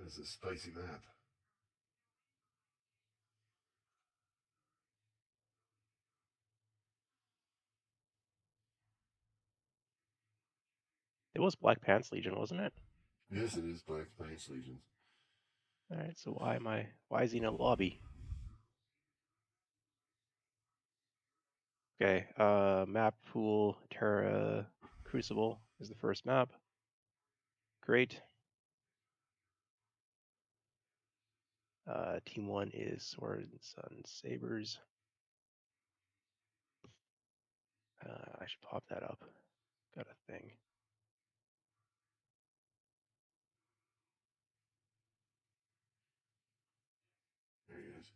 is a spicy map. It was Black Pants Legion, wasn't it? Yes, it is Black Pants Legion. All right, so why is he in a lobby? Okay, map pool, Terra Crucible is the first map. Great. Team 1 is Sorenson Sabres. I should pop that up. Got a thing. There he is.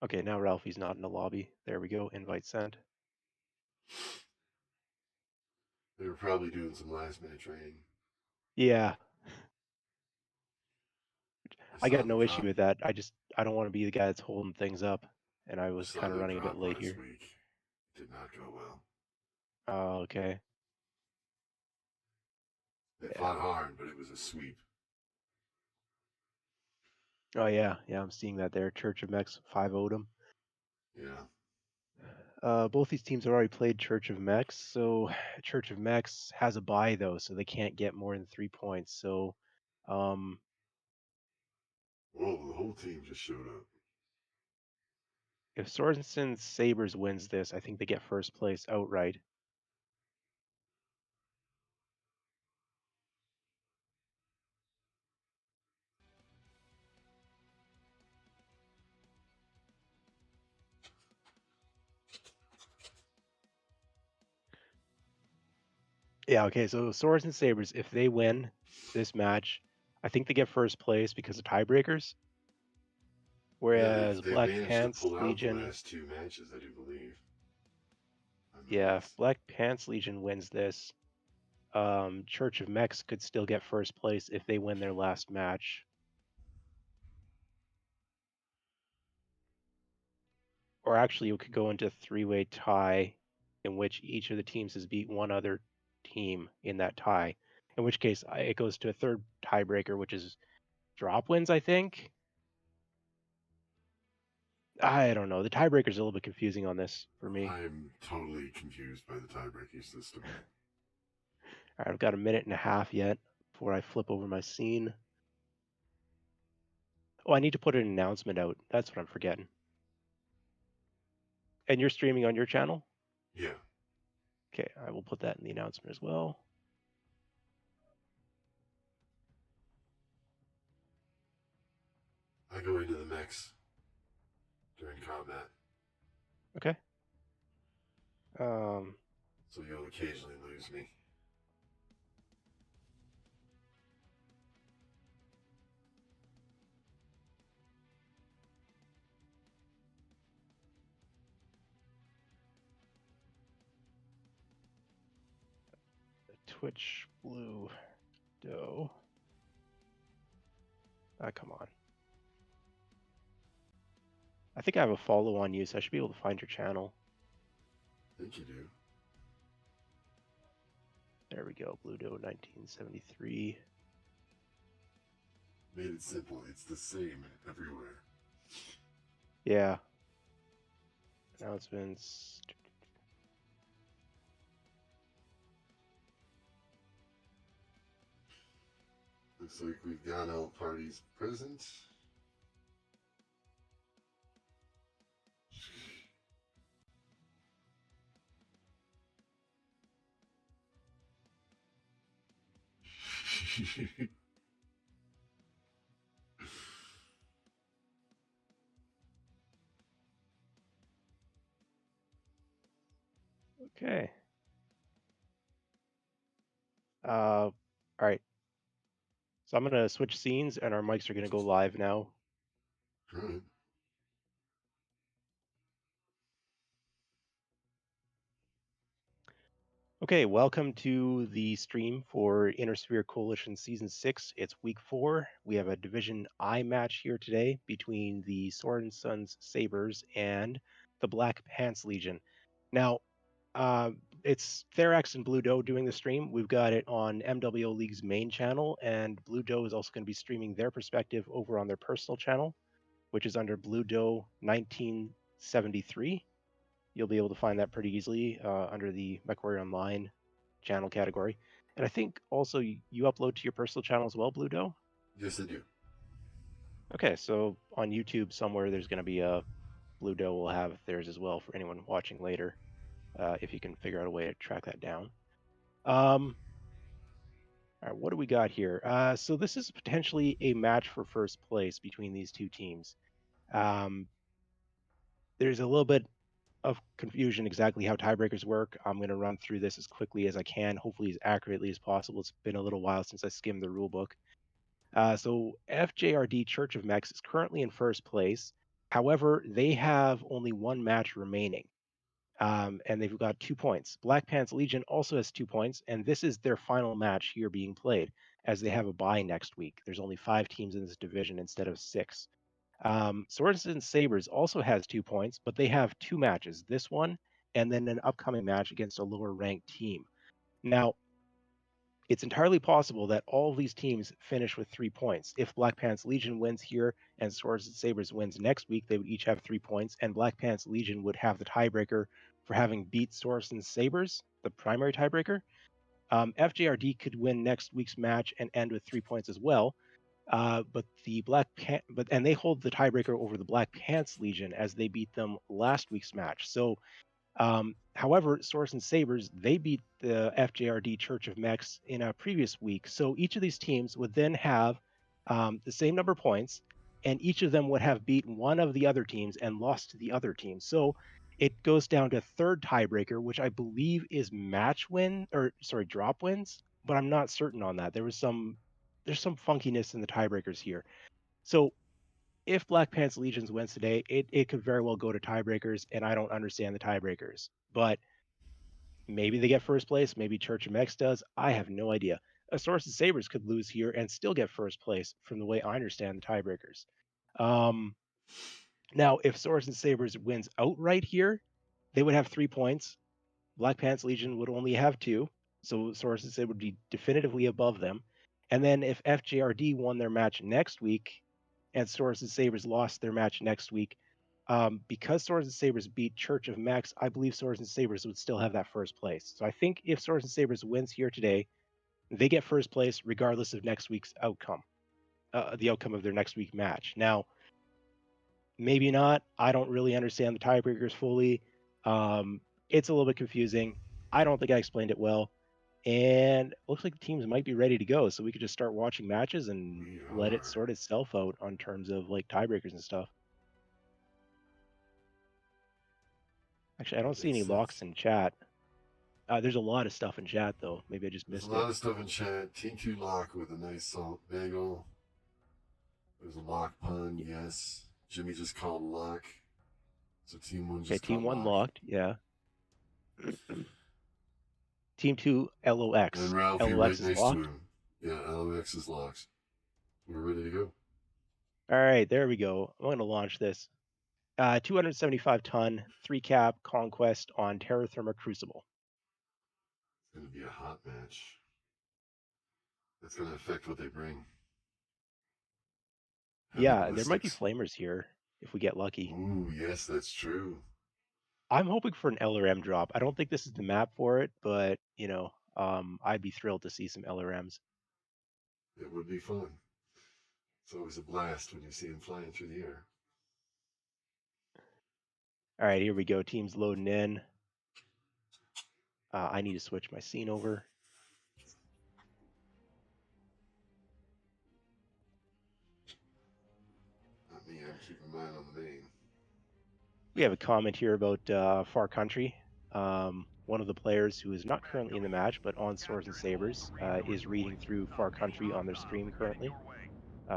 Okay, now Ralphie's not in the lobby. There we go. Invite sent. They were probably doing some last minute training. Yeah, I saw got the no issue drop. with that. I don't want to be the guy that's holding things up, and I I was saw kind of their running a bit drop late last here. week. Did not go well. Oh, okay. They Yeah. fought hard, but it was a sweep. Oh yeah, I'm seeing that there. Church of Mex 5-0'd them. Yeah. Both these teams have already played Church of Mex, so Church of Mex has a bye though, so they can't get more than 3 points. So, Whoa, the whole team just showed up. if Sorensen Sabres wins this, I think they get first place outright. Yeah, okay, so Sorensen Sabres, if they win this match, I think they get first place because of tiebreakers. Yeah, Whereas they've Black managed to Pants pull out the Legion, last 2 matches, I do believe. yeah, if Black Pants Legion wins this, Church of Mex could still get first place if they win their last match. Or actually, it could go into a 3-way tie in which each of the teams has beat one other team in that tie. In which case, it goes to a third tiebreaker, which is drop wins, I think. I don't know. The tiebreaker's a little bit confusing on this for me. I'm totally confused by the tiebreaking system. All right, I've got a minute and a half yet before I flip over my scene. Oh, I need to put an announcement out. That's what I'm forgetting. And you're streaming on your channel? Yeah. Okay, I will put that in the announcement as well. I go into the mix during combat. Okay. So you'll occasionally lose me. Twitch Blue Doe. Come on. I think I have a follow on you, so I should be able to find your channel. I think you do. There we go. Blue Doe 1973. Made it simple. It's the same everywhere. Yeah. Announcements. Looks like we've got all parties present. Okay. All right. So I'm going to switch scenes and our mics are going to go live now. Right. Okay, welcome to the stream for Inner Sphere Coalition Season 6. It's week 4. We have a Division I match here today between the Sorensen's Sabres and the Black Pants Legion. Now, It's Therax and Blue Doe doing the stream. We've got it on MWO League's main channel, and Blue Doe is also going to be streaming their perspective over on their personal channel, which is under Blue Doe 1973. You'll be able to find that pretty easily under the MechWarrior Online channel category. And I think also you upload to your personal channel as well, Blue Doe? Yes, I do. Okay, so on YouTube somewhere there's going to be a Blue Doe will have theirs as well for anyone watching later, if you can figure out a way to track that down. All right, what do we got here? So this is potentially a match for first place between these two teams. There's a little bit of confusion exactly how tiebreakers work. I'm going to run through this as quickly as I can, hopefully as accurately as possible. It's been a little while since I skimmed the rule book. So FJRD Church of Mex is currently in first place. However, they have only one match remaining, and they've got 2 points. Black Pants Legion also has 2 points, and this is their final match here being played, as they have a bye next week. There's only 5 teams in this division instead of 6. Sorenson Sabres also has 2 points, but they have 2 matches. This one, and then an upcoming match against a lower ranked team. Now, it's entirely possible that all of these teams finish with 3 points. If Black Pants Legion wins here and Swords and Sabres wins next week, they would each have 3 points, and Black Pants Legion would have the tiebreaker for having beat Swords and Sabres, the primary tiebreaker. FJRD could win next week's match and end with 3 points as well. But they hold the tiebreaker over the Black Pants Legion as they beat them last week's match. So however, Sorenson Sabres, they beat the FJRD Church of Mex in a previous week. So each of these teams would then have the same number of points, and each of them would have beaten one of the other teams and lost to the other team. So it goes down to third tiebreaker, which I believe is drop wins, but I'm not certain on that. There's some funkiness in the tiebreakers here. So if Black Pants Legions wins today, it could very well go to tiebreakers, and I don't understand the tiebreakers. But maybe they get first place, maybe Church of Mex does. I have no idea. A Source of Sabres could lose here and still get first place from the way I understand the tiebreakers. Now, if Source and Sabres wins outright here, they would have 3 points. Black Pants Legion would only have 2, so Source and Sabres would be definitively above them. And then if FJRD won their match next week, and Swords and Sabres lost their match next week, because Swords and Sabres beat Church of Mex, I believe Swords and Sabres would still have that first place. So I think if Swords and Sabres wins here today, they get first place regardless of next week's outcome, the outcome of their next week match. Now, maybe not. I don't really understand the tiebreakers fully. It's a little bit confusing. I don't think I explained it well. And it looks like the teams might be ready to go, so we could just start watching matches and let it sort itself out on terms of like tiebreakers and stuff. Actually, I don't see any locks in chat. There's a lot of stuff in chat though. Maybe I just missed it. There's a lot of stuff in chat. Team 2 lock with a nice salt bagel. There's a lock pun, yes. Jimmy just called lock. So Team 1 just Team 1 lock. locked, yeah. Team 2 LOX. And Ralphie LOX right is next locked. to him. Yeah, LOX is locked. We're ready to go. All right, there we go. I'm going to launch this. 275 ton, 3 cap conquest on Terra Therma Crucible. It's going to be a hot match. That's going to affect what they bring. Yeah, there might be flamers here if we get lucky. Ooh, yes, that's true. I'm hoping for an LRM drop. I don't think this is the map for it, but you know, I'd be thrilled to see some LRMs. It would be fun. It's always a blast when you see them flying through the air. All right, here we go. Teams loading in. I need to switch my scene over. Not me, I'm keeping mine on the main. We have a comment here about Far Country. One of the players who is not currently in the match, but on Swords and Sabres, is reading through Far Country on their stream currently.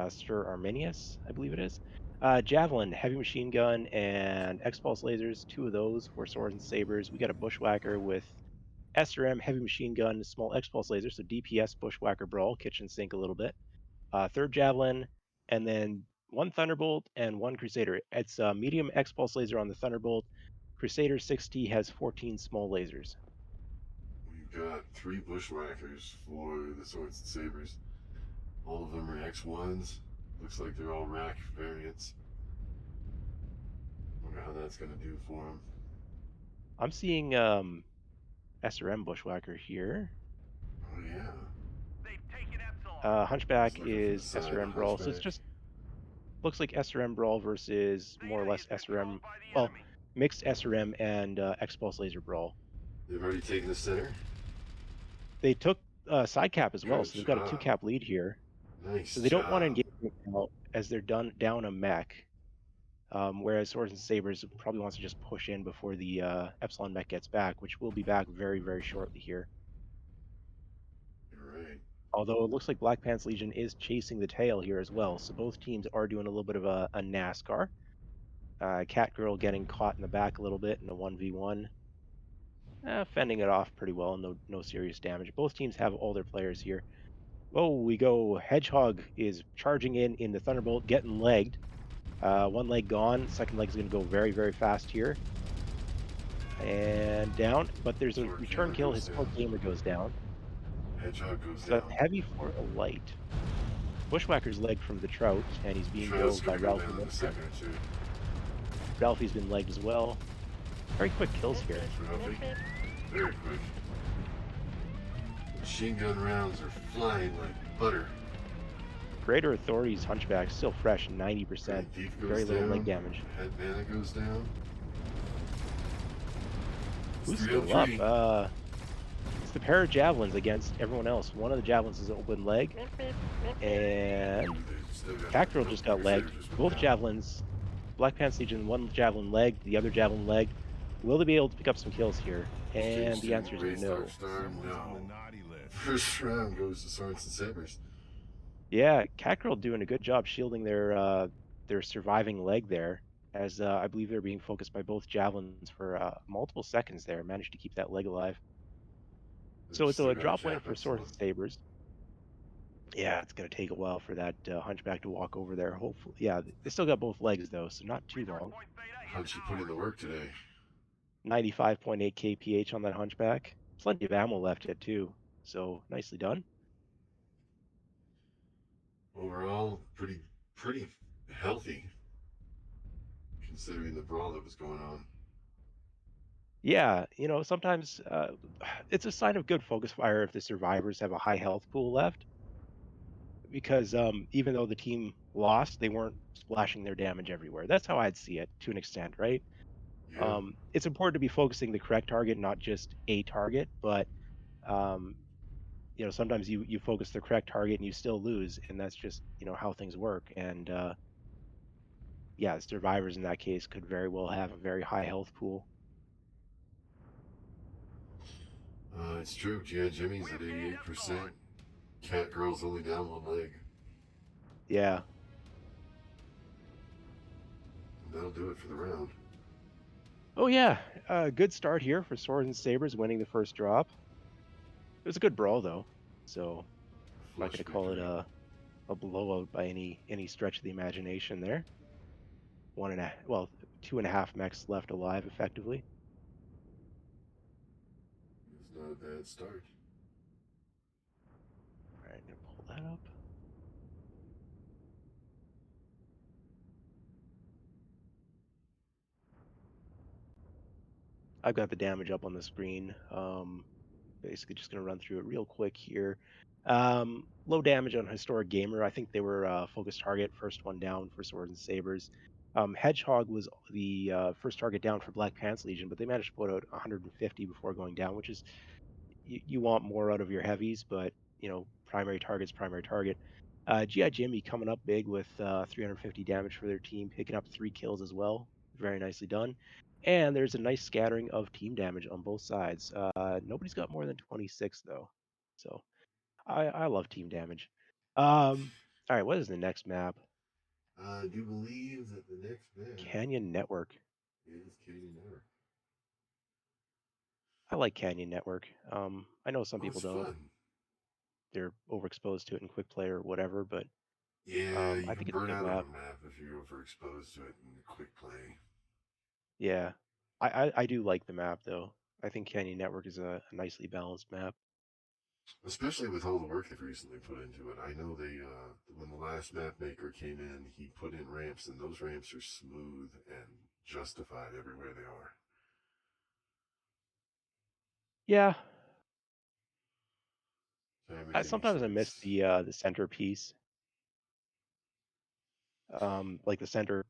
Sir Arminius, I believe it is. Javelin, heavy machine gun, and X-Pulse lasers, 2 of those for Swords and Sabres. We got a Bushwhacker with SRM, heavy machine gun, small X-Pulse laser, so DPS, Bushwhacker Brawl, kitchen sink a little bit. 3rd Javelin, and then 1 Thunderbolt and 1 Crusader. It's a medium X-Pulse laser on the Thunderbolt, Crusader 60 has 14 small lasers. We've got 3 bushwhackers for the Swords and Sabres. All of them are X1s. Looks like they're all rack variants. Wonder how that's going to do for them. I'm seeing SRM Bushwhacker here. Oh, yeah. Hunchback Just looking from the is side, a SRM Brawl, so it's hunchback. just looks like SRM Brawl versus more or less SRM, well, mixed SRM and X-Pulse Laser Brawl. They've already taken the center. They took side cap as well, Good so they've got a 2 job. cap lead here. Nice So they don't want to job. engage now as they're down a mech. Whereas Swords and Sabres probably wants to just push in before the Epsilon mech gets back, which will be back very, very shortly here. You're right. Although it looks like Black Pants Legion is chasing the tail here as well, so both teams are doing a little bit of a NASCAR. Catgirl getting caught in the back a little bit in a 1v1. Fending it off pretty well, no serious damage. Both teams have all their players here. Oh, we go. Hedgehog is charging in the Thunderbolt, getting legged. One leg gone. Second leg's going to go very, very fast here. And down, but there's a Sword return Gamer kill. goes His Sword down. Gamer goes down. Hedgehog goes So that's down. heavy for a light. Bushwhacker's legged from the Trout, and he's being Trout's dove by going to go Ralphie down in a Minster. second or two. Ralphie's been legged as well. Very quick kills here. Ralphie. Very quick. Machine gun rounds are flying like butter. Greater Authority's Hunchback still fresh, 90%. Thief goes Very little down. leg damage. Head Mana goes down. Who's It's still up? 303. It's the pair of javelins against everyone else. One of the javelins is open leg, and Catgirl just got legged. Both javelins, Black Pants Legion, one javelin legged, the other javelin legged. Will they be able to pick up some kills here? And the answer is no. No. First round goes to Sorenson Sabres. Yeah, Catgirl doing a good job shielding their surviving leg there, as I believe they're being focused by both javelins for multiple seconds there. Managed to keep that leg alive. So it's a drop win for Swords and Sabres. Yeah, it's going to take a while for that Hunchback to walk over there. Hopefully, yeah, they still got both legs though, so not too long. How'd you put in the work today? 95.8 kph on that Hunchback. Plenty of ammo left yet too, so nicely done. Overall, pretty healthy, considering the brawl that was going on. Yeah, sometimes it's a sign of good focus fire if the survivors have a high health pool left, because even though the team lost, they weren't splashing their damage everywhere. That's how I'd see it to an extent, right? Yeah. It's important to be focusing the correct target, not just a target, but um, sometimes you focus the correct target and you still lose, and that's just how things work. And yeah, the survivors in that case could very well have a very high health pool. It's true. G.I. Jimmy's at 88%. Catgirl's only down one leg. Yeah. And that'll do it for the round. Oh yeah, good start here for Swords and Sabres, winning the first drop. It was a good brawl though, so I'm not Flush going to call it victory. a blowout by any stretch of the imagination there. 2.5 mechs left alive effectively. It's not a bad start. All right, gonna pull that up. I've got the damage up on the screen. Basically just going to run through it real quick here. Low damage on Historic Gamer. I think they were focused target, first one down for Swords and Sabres. Hedgehog was the first target down for Black Pants Legion, but they managed to put out 150 before going down, which is you want more out of your heavies, but primary target's primary target. GI Jimmy coming up big with 350 damage for their team, picking up 3 kills as well. Very nicely done. And there's a nice scattering of team damage on both sides. Nobody's got more than 26 though, so I love team damage. All right, what is the next map? I do believe that the next match Canyon Network. is Canyon Network. I like Canyon Network. I know some Oh, people it's don't. fun. They're overexposed to it in quick play or whatever, but Yeah, you I can think it's a burn good out on map. a map if you're overexposed to it in quick play. Yeah. I do like the map though. I think Canyon Network is a nicely balanced map. Especially with all the work they've recently put into it. I know they, when the last map maker came in, he put in ramps, and those ramps are smooth and justified everywhere they are. Yeah, They don't make any sometimes I miss sense. the centerpiece, like the center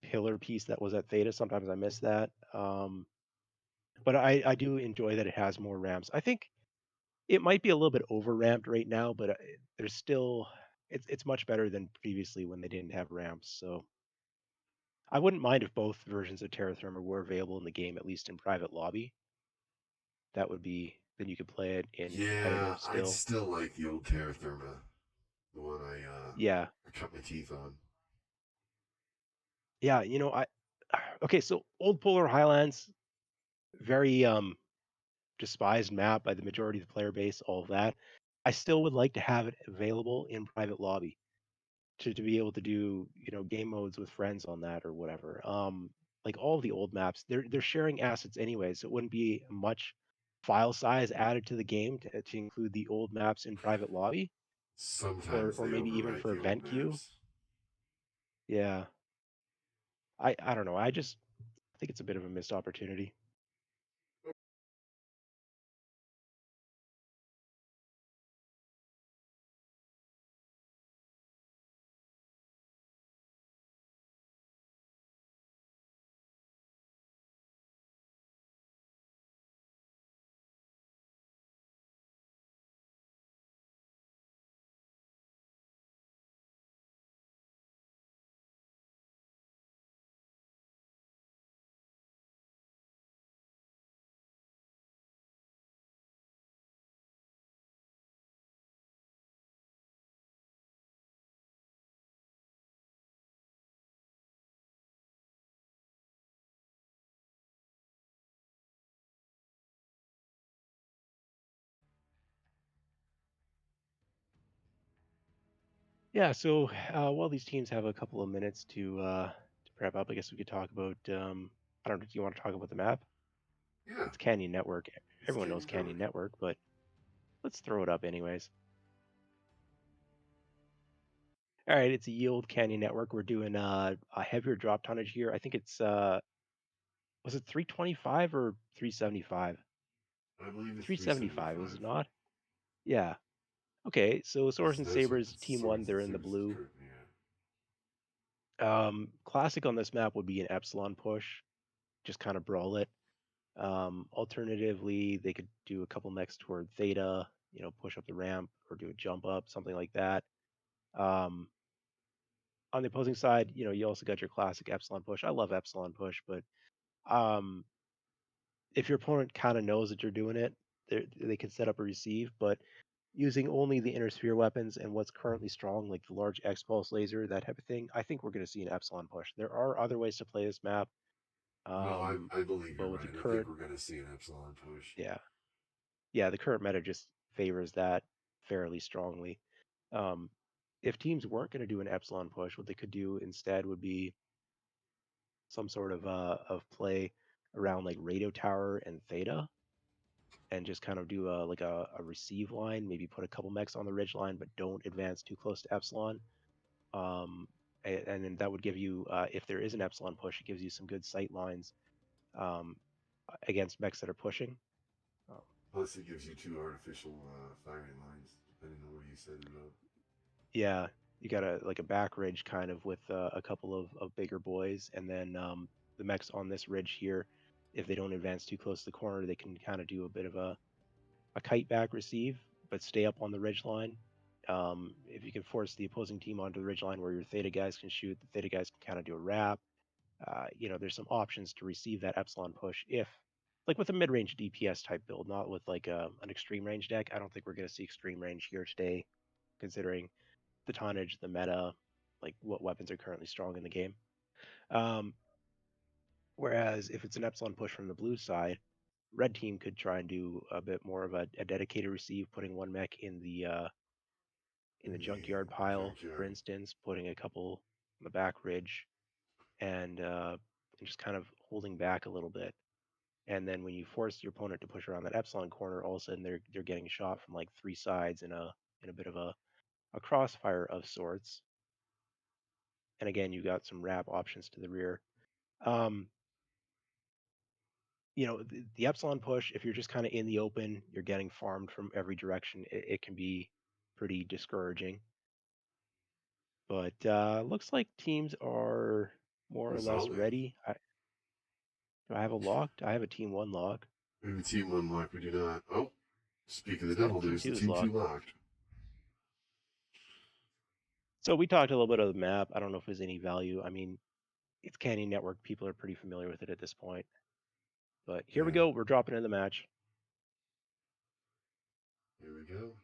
pillar piece that was at Theta. Sometimes I miss that. But I do enjoy that it has more ramps. I think it might be a little bit over ramped right now, but there's still it's much better than previously when they didn't have ramps. So I wouldn't mind if both versions of Terra Firma were available in the game, at least in private lobby. That would be then you could play it in Yeah, competitive I'd still. still like the old Terra Therma, the one Yeah, I cut my teeth on. yeah. I okay. So Old Polar Highlands, very despised map by the majority of the player base. All of that. I still would like to have it available in private lobby to be able to do game modes with friends on that or whatever. Like all of the old maps, they're sharing assets anyway, so it wouldn't be much file size added to the game to include the old maps in private lobby Sometimes or they maybe even overwrite for the old event queue. maps. Yeah, I don't know. I just think it's a bit of a missed opportunity. Yeah, so while these teams have a couple of minutes to prep up, I guess we could talk about. I don't know. Do you want to talk about the map? Yeah, It's Canyon Network. it's Everyone knows Canyon Canyon Network. Network, but let's throw it up anyways. All right, it's a yield Canyon Network. We're doing a heavier drop tonnage here. I think it's was it 325 or 375? I believe it's 375, is 375. it not? Yeah. Okay, so Sorenson That's what Sabres Team 1, Sorensen they're in the Sabres is blue. currently at. Classic on this map would be an Epsilon push, just kind of brawl it. Alternatively, they could do a couple mechs toward Theta, push up the ramp or do a jump up, something like that. Um, on the opposing side, you also got your classic Epsilon push. I love Epsilon push, but um, if your opponent kind of knows that you're doing it, they can set up a receive. But using only the inner sphere weapons and what's currently strong, like the large X pulse laser, that type of thing, I think we're going to see an Epsilon push. There are other ways to play this map, No, um, I believe but you're with the right. I think current, we're going to see an Epsilon push. yeah, yeah, the current meta just favors that fairly strongly. Um, if teams weren't going to do an Epsilon push, what they could do instead would be some sort of play around like Radio Tower and Theta, and just kind of do a receive line, maybe put a couple mechs on the ridge line, but don't advance too close to Epsilon. And then that would give you, if there is an Epsilon push, it gives you some good sight lines um, against mechs that are pushing. Um, Plus, it gives you two artificial firing lines, depending on where you set it up. yeah, you got a back ridge kind of with a couple of bigger boys, and then the mechs on this ridge here, if they don't advance too close to the corner, they can kind of do a bit of a kite back receive, but stay up on the ridge line. If you can force the opposing team onto the ridge line where your Theta guys can shoot, the Theta guys can kind of do a wrap. There's some options to receive that Epsilon push if, like with a mid-range DPS type build, not with like an extreme range deck. I don't think we're going to see extreme range here today, considering the tonnage, the meta, like what weapons are currently strong in the game. Um, Whereas if it's an Epsilon push from the blue side, red team could try and do a bit more of a dedicated receive, putting one mech in the In junkyard the pile, for junkyard. instance, putting a couple on the back ridge, and just kind of holding back a little bit. And then when you force your opponent to push around that epsilon corner, all of a sudden they're getting shot from like three sides in a bit of a crossfire of sorts. And again, you got some wrap options to the rear. The epsilon push, if you're just kind of in the open, you're getting farmed from every direction. It can be pretty discouraging. But looks like teams are more or less Resolving. ready. Do I have a lock? I have a team 1 lock. We have a team 1 lock, we do not. Oh, speak of the And devil, team there's 2 the is team 2 locked. locked. So we talked a little bit of the map. I don't know if there's any value. I mean, it's Canyon Network. People are pretty familiar with it at this point. But here we Yeah. go. We're dropping in the match. Here we go.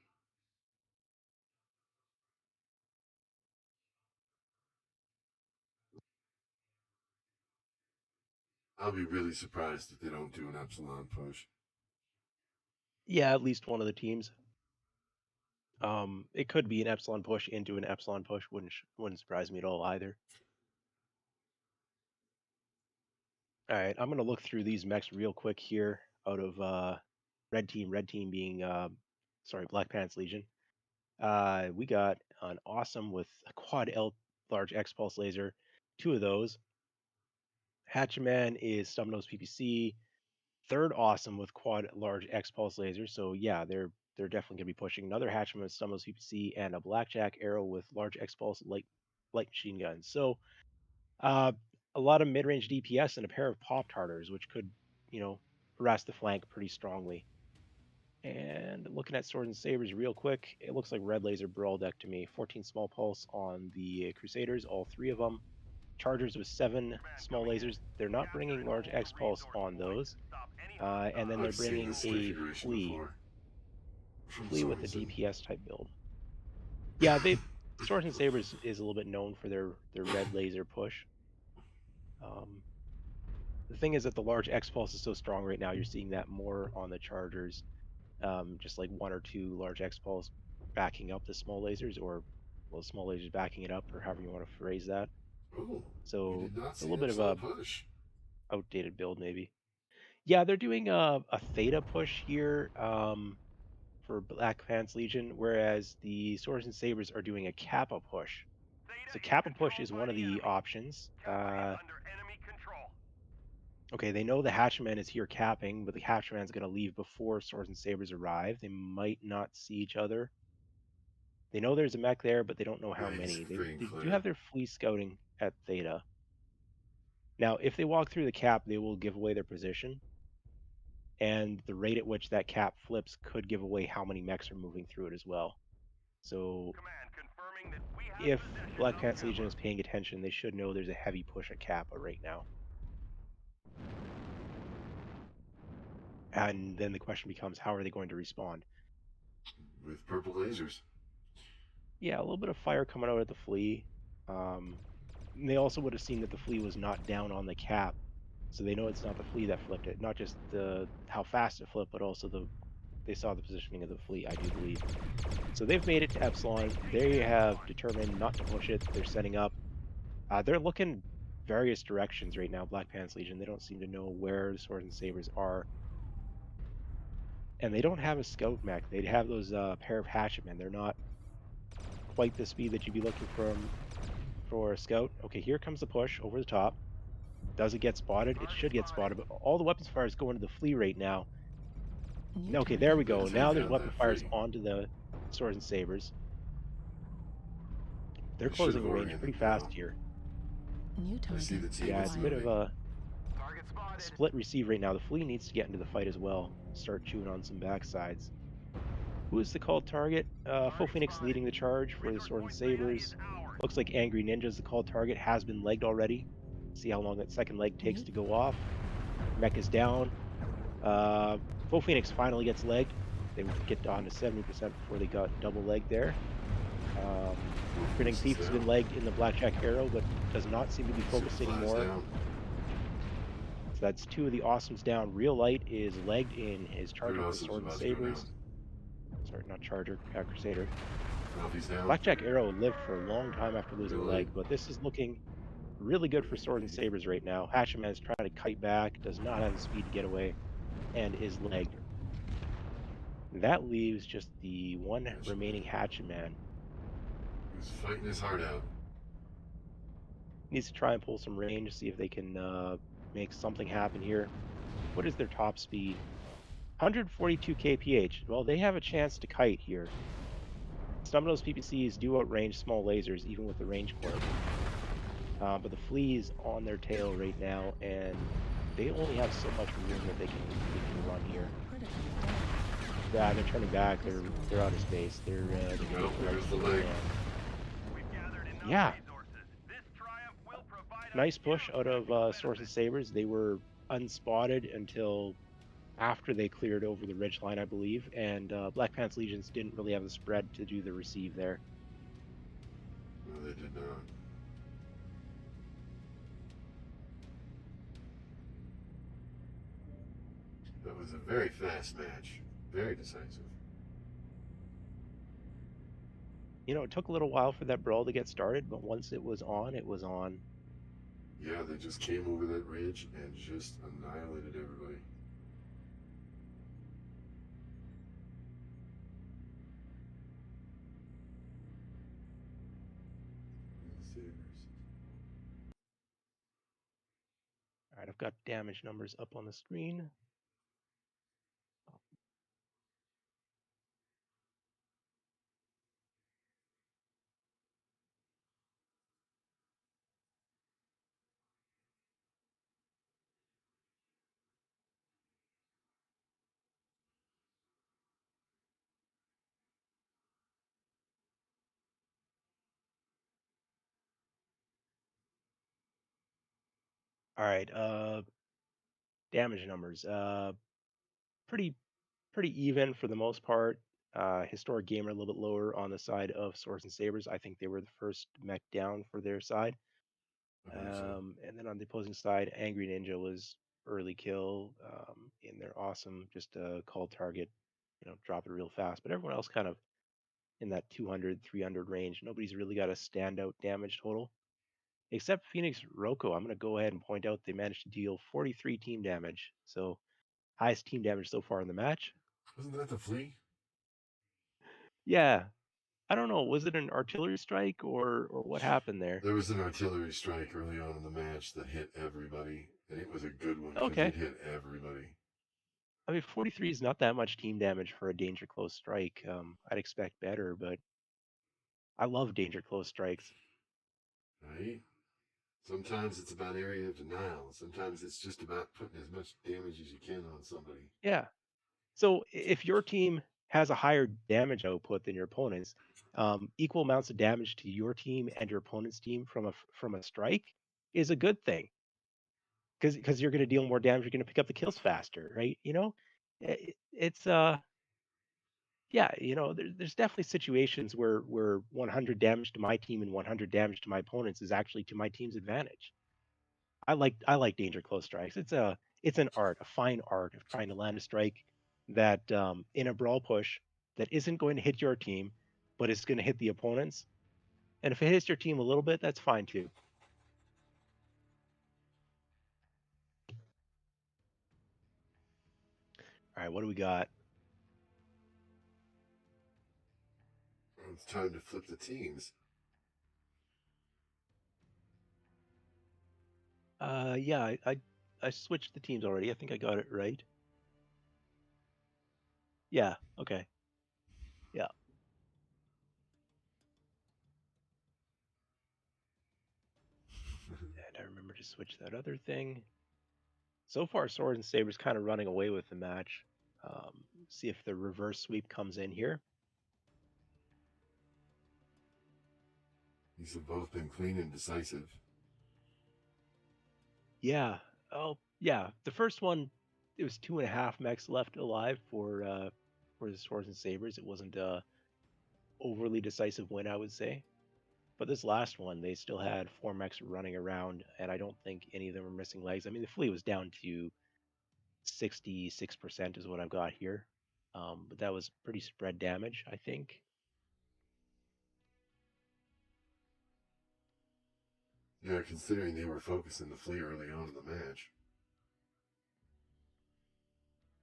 I'll be really surprised if they don't do an epsilon push. Yeah, at least one of the teams. It could be an epsilon push into an epsilon push. Wouldn't surprise me at all either. All right, I'm gonna look through these mechs real quick here. Out of red team being Black Pants Legion. We got an awesome with a quad L large X pulse laser, 2 of those. Hatchaman is Stumbnose PPC. Third awesome with quad large X pulse laser. So yeah, they're definitely gonna be pushing another Hatchman with Stumbnose PPC and a Blackjack Arrow with large X pulse light machine guns. So uh, a lot of mid range DPS and a pair of Pop Tartars, which could harass the flank pretty strongly. And looking at Swords and Sabres real quick, it looks like red laser brawl deck to me. 14 small pulse on the Crusaders, all 3 of them. Chargers with 7 small lasers. They're not bringing large X pulse on those. And then they're I've seen bringing this a configuration flea before. From with a Sorenson. DPS type build. Yeah, Swords and Sabres is a little bit known for their red laser push. The thing is that the large X pulse is so strong right now. You're seeing that more on the Chargers. Just like 1 or 2 large X pulse backing up the small lasers, or small lasers backing it up, or however you want to phrase that. Oh, we So did not it's a see little bit of epsilon a push. outdated build, maybe. Yeah, they're doing a theta push here for Black Pants Legion, whereas the Swords and Sabres are doing a Kappa push. So Kappa push is one of the options. Okay, they know the Hatchman is here capping, but the Hatchman's going to leave before Swords and Sabres arrive. They might not see each other. They know there's a mech there, but they don't know how Yeah, he's many. They pretty do clear. have their flea scouting at Theta. Now, if they walk through the cap, they will give away their position, and the rate at which that cap flips could give away how many mechs are moving through it as well. So, if Black Pants Legion is paying attention, they should know there's a heavy push at Kappa right now. And then the question becomes, how are they going to respond? With purple lasers. Yeah, a little bit of fire coming out at the flea. They also would have seen that the flea was not down on the cap, so they know it's not the flea that flipped it. Not just how fast it flipped, but also they saw the positioning of the flea, I do believe. So they've made it to Epsilon. They have determined not to push it. They're setting up. They're looking various directions right now, Black Pants Legion. They don't seem to know where the Swords and Sabres are. And they don't have a scout mech. They have those pair of hatchetmen. They're not quite the speed that you'd be looking for a scout. Okay, here comes the push over the top. Does it get spotted? It should get spotted, but all the weapons fires go into the flea right now. Okay, there we go. Now there's weapon fires onto the Swords and Sabres. They're closing range pretty fast here. I see the team Yeah, is it's a bit of moving. a split receive right now. The flea needs to get into the fight as well. Start chewing on some backsides. Who is the called target? Full Phoenix leading the charge for the Swords and Sabres. Looks like Angry Ninja's the called target. Has been legged already. See how long that second leg takes to go off. Mech is down. Full Phoenix finally gets legged. They would get down to 70% before they got double legged there. Grinning Thief has been legged in the Blackjack Arrow, but does not seem to be focused anymore. So that's 2 of the awesomes down. Real Light is legged in his Charger for Swords and Sabres. Sorry, not Charger, Crusader. Blackjack Arrow lived for a long time after losing a leg, but this is looking Really good for Right, swords and right. sabers right now. Hatchaman's trying to kite back, does not have the speed to get away, and is legged. That leaves just the one Hatchet remaining Man. Hatchaman. He was fighting his heart out. Needs to try and pull some range, see if they can make something happen here. What is their top speed? 142 kph. Well, they have a chance to kite here. Some of those PPCs do outrange small lasers, even with the range corp. But the flea's on their tail right now, and they only have so much room that they can run here. Yeah, they're turning back. They're out of space. They're gonna Well, get there's wrecked the if they leg. can. We've gathered enough Yeah, resources. This triumph will provide us nice push huge out of technical Swords and benefits. Sabers. They were unspotted until after they cleared over the ridge line, I believe, and Black Pants Legions didn't really have the spread to do the receive there. No, they did not. That was a very fast match. Very decisive. You know, it took a little while for that brawl to get started, but once it was on, it was on. Yeah, they just came over that ridge and just annihilated everybody. The Sabres. All right, I've got damage numbers up on the screen. All right, damage numbers. Pretty pretty even for the most part. Historic Gamer a little bit lower on the side of Swords and Sabers. I think they were the first mech down for their side. I believe so. And then on the opposing side, Angry Ninja was early kill in their awesome, just a call target, drop it real fast. But everyone else kind of in that 200, 300 range. Nobody's really got a standout damage total. Except Phoenix Roko. I'm going to go ahead and point out they managed to deal 43 team damage. So highest team damage so far in the match. Wasn't that the flea? Yeah, I don't know. Was it an artillery strike or what happened there? There was an artillery strike early on in the match that hit everybody, and it was a good one because Okay. it hit everybody. I mean, 43 is not that much team damage for a danger close strike. I'd expect better, but I love danger close strikes. Right? Sometimes it's about area of denial. Sometimes it's just about putting as much damage as you can on somebody. Yeah. So if your team has a higher damage output than your opponent's, equal amounts of damage to your team and your opponent's team from a strike is a good thing because you're going to deal more damage. You're going to pick up the kills faster, right? It's yeah, there's definitely situations where 100 damage to my team and 100 damage to my opponents is actually to my team's advantage. I like danger close strikes. It's an art, a fine art of trying to land a strike that in a brawl push that isn't going to hit your team, but it's going to hit the opponents. And if it hits your team a little bit, that's fine too. All right, what do we got? It's time to flip the teams. Yeah, I switched the teams already. I think I got it right. Yeah. Okay. Yeah. And I remember to switch that other thing. So far, Swords and Sabers kind of running away with the match. See if the reverse sweep comes in here. These have both been clean and decisive. Yeah. Oh, yeah. The first one, it was 2.5 mechs left alive for the Swords and Sabers. It wasn't a overly decisive win, I would say. But this last one, they still had 4 mechs running around, and I don't think any of them were missing legs. I mean, the fleet was down to 66% is what I've got here. But that was pretty spread damage, I think. Yeah, considering they were focusing the fleet early on in the match.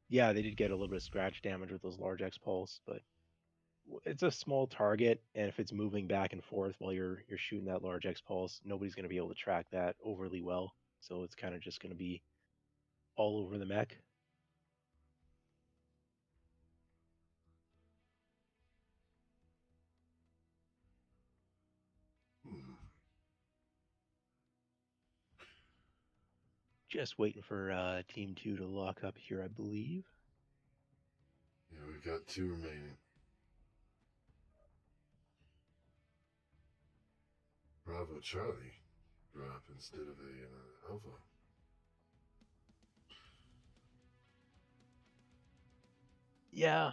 Yeah, they did get a little bit of scratch damage with those large X-Pulse, but it's a small target, and if it's moving back and forth while you're shooting that large X-Pulse, nobody's going to be able to track that overly well. So it's kind of just going to be all over the mech. Hmm. Just waiting for Team 2 to lock up here, I believe. Yeah, we've got 2 remaining. Bravo Charlie drop instead of a Alpha. Yeah,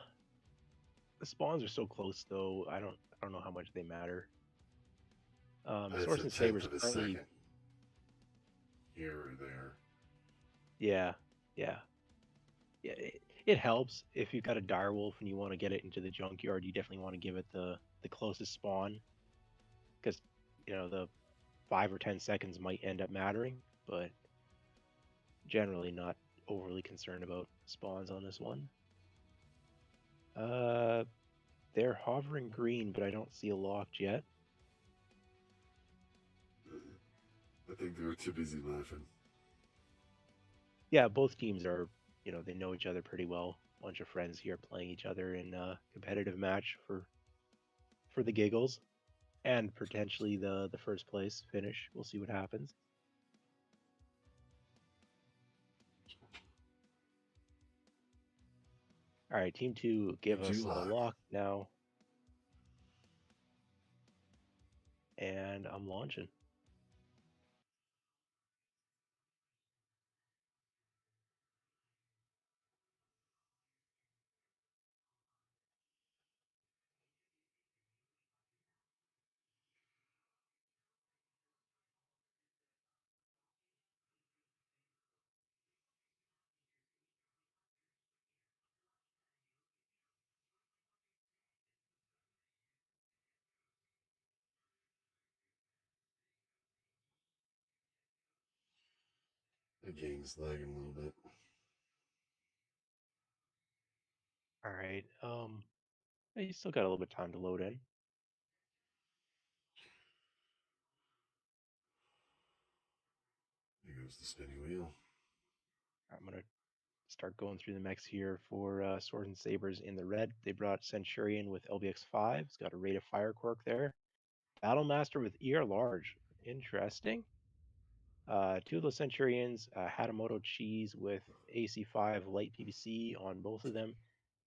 the spawns are so close though. I don't know how much they matter. That's Sorenson a Sabres tenth of a currently. second here or there. Yeah. It helps if you've got a direwolf and you want to get it into the junkyard. You definitely want to give it the closest spawn, because the 5 or 10 seconds might end up mattering, but generally not overly concerned about spawns on this one. They're hovering green, but I don't see a locked yet. I think they were too busy laughing. Yeah, both teams are, they know each other pretty well. Bunch of friends here playing each other in a competitive match for the giggles and potentially the first place finish. We'll see what happens. All right, Team 2, give Team us 2 a lock. lock now. And I'm launching. The game's lagging a little bit. All right. You still got a little bit of time to load in. Here goes the spinning wheel. I'm gonna start going through the mechs here for Swords and Sabres in the red. They brought Centurion with LBX5. It's got a rate of fire quirk there. Battlemaster with ER large. Interesting. 2 of those Centurions, Hatamoto Cheese with AC5 light PVC on both of them,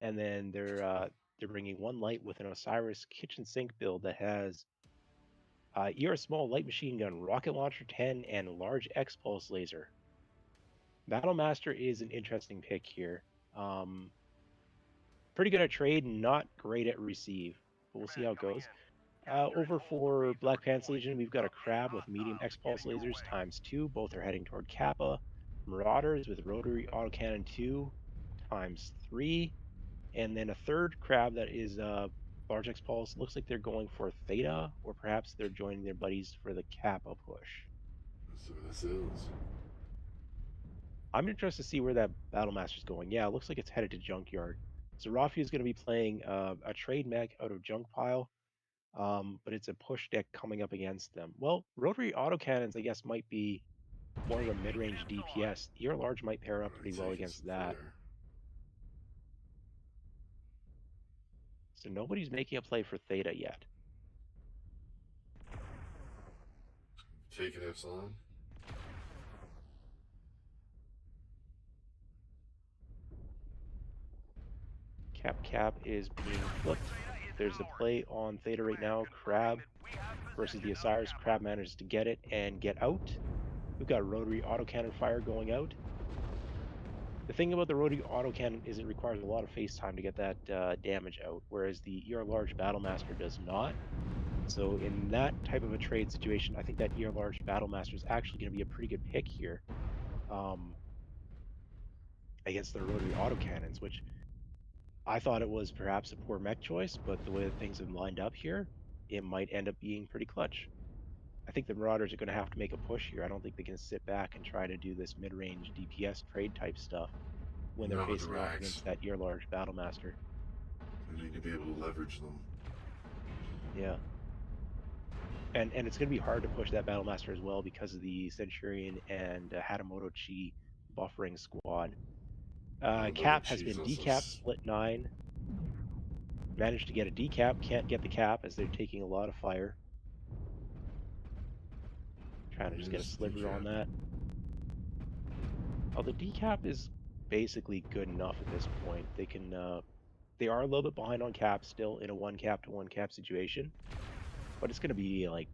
and then they're bringing 1 light with an Osiris kitchen sink build that has ER small light machine gun, rocket launcher 10, and large X pulse laser. Battlemaster is an interesting pick here. Pretty good at trade, not great at receive, but we'll see how it goes. Over for Black Pants Legion, we've got a Crab with medium X-Pulse lasers ×2. Both are heading toward Kappa. Marauders with rotary autocannon 2 ×3. And then a third Crab that is large X-Pulse. Looks like they're going for Theta, or perhaps they're joining their buddies for the Kappa push. Some of the cells. I'm interested to see where that Battlemaster's going. Yeah, it looks like it's headed to Junkyard. So Rafi is going to be playing a trade mech out of Junk Pile. But it's a push deck coming up against them. Well, rotary autocannons, I guess, might be more of a mid-range DPS. ER large might pair up pretty well against that. So nobody's making a play for Theta yet. Taking Epsilon. Cap is being flipped. There's a play on Theta right now. Crab versus the Osiris. Crab manages to get it and get out. We've got rotary autocannon fire going out. The thing about the rotary autocannon is it requires a lot of face time to get that damage out, whereas the ER large Battlemaster does not. So in that type of a trade situation, I think that ER large Battlemaster is actually going to be a pretty good pick here against the rotary autocannons, which I thought it was perhaps a poor mech choice, but the way that things have lined up here, it might end up being pretty clutch. I think the Marauders are going to have to make a push here. I don't think they can sit back and try to do this mid-range DPS trade type stuff when they're Not with the facing off rags. against that year-large Battlemaster. They need to be able to leverage them. Yeah. And it's going to be hard to push that Battlemaster as well because of the Centurion and Hatamoto Chi buffering squad. Cap has been decapped, split 9. Managed to get a decap, can't get the cap as they're taking a lot of fire. Trying to just get a sliver on that. Oh, the decap is basically good enough at this point. They can, they are a little bit behind on cap still in a 1 cap to 1 cap situation, but it's going to be like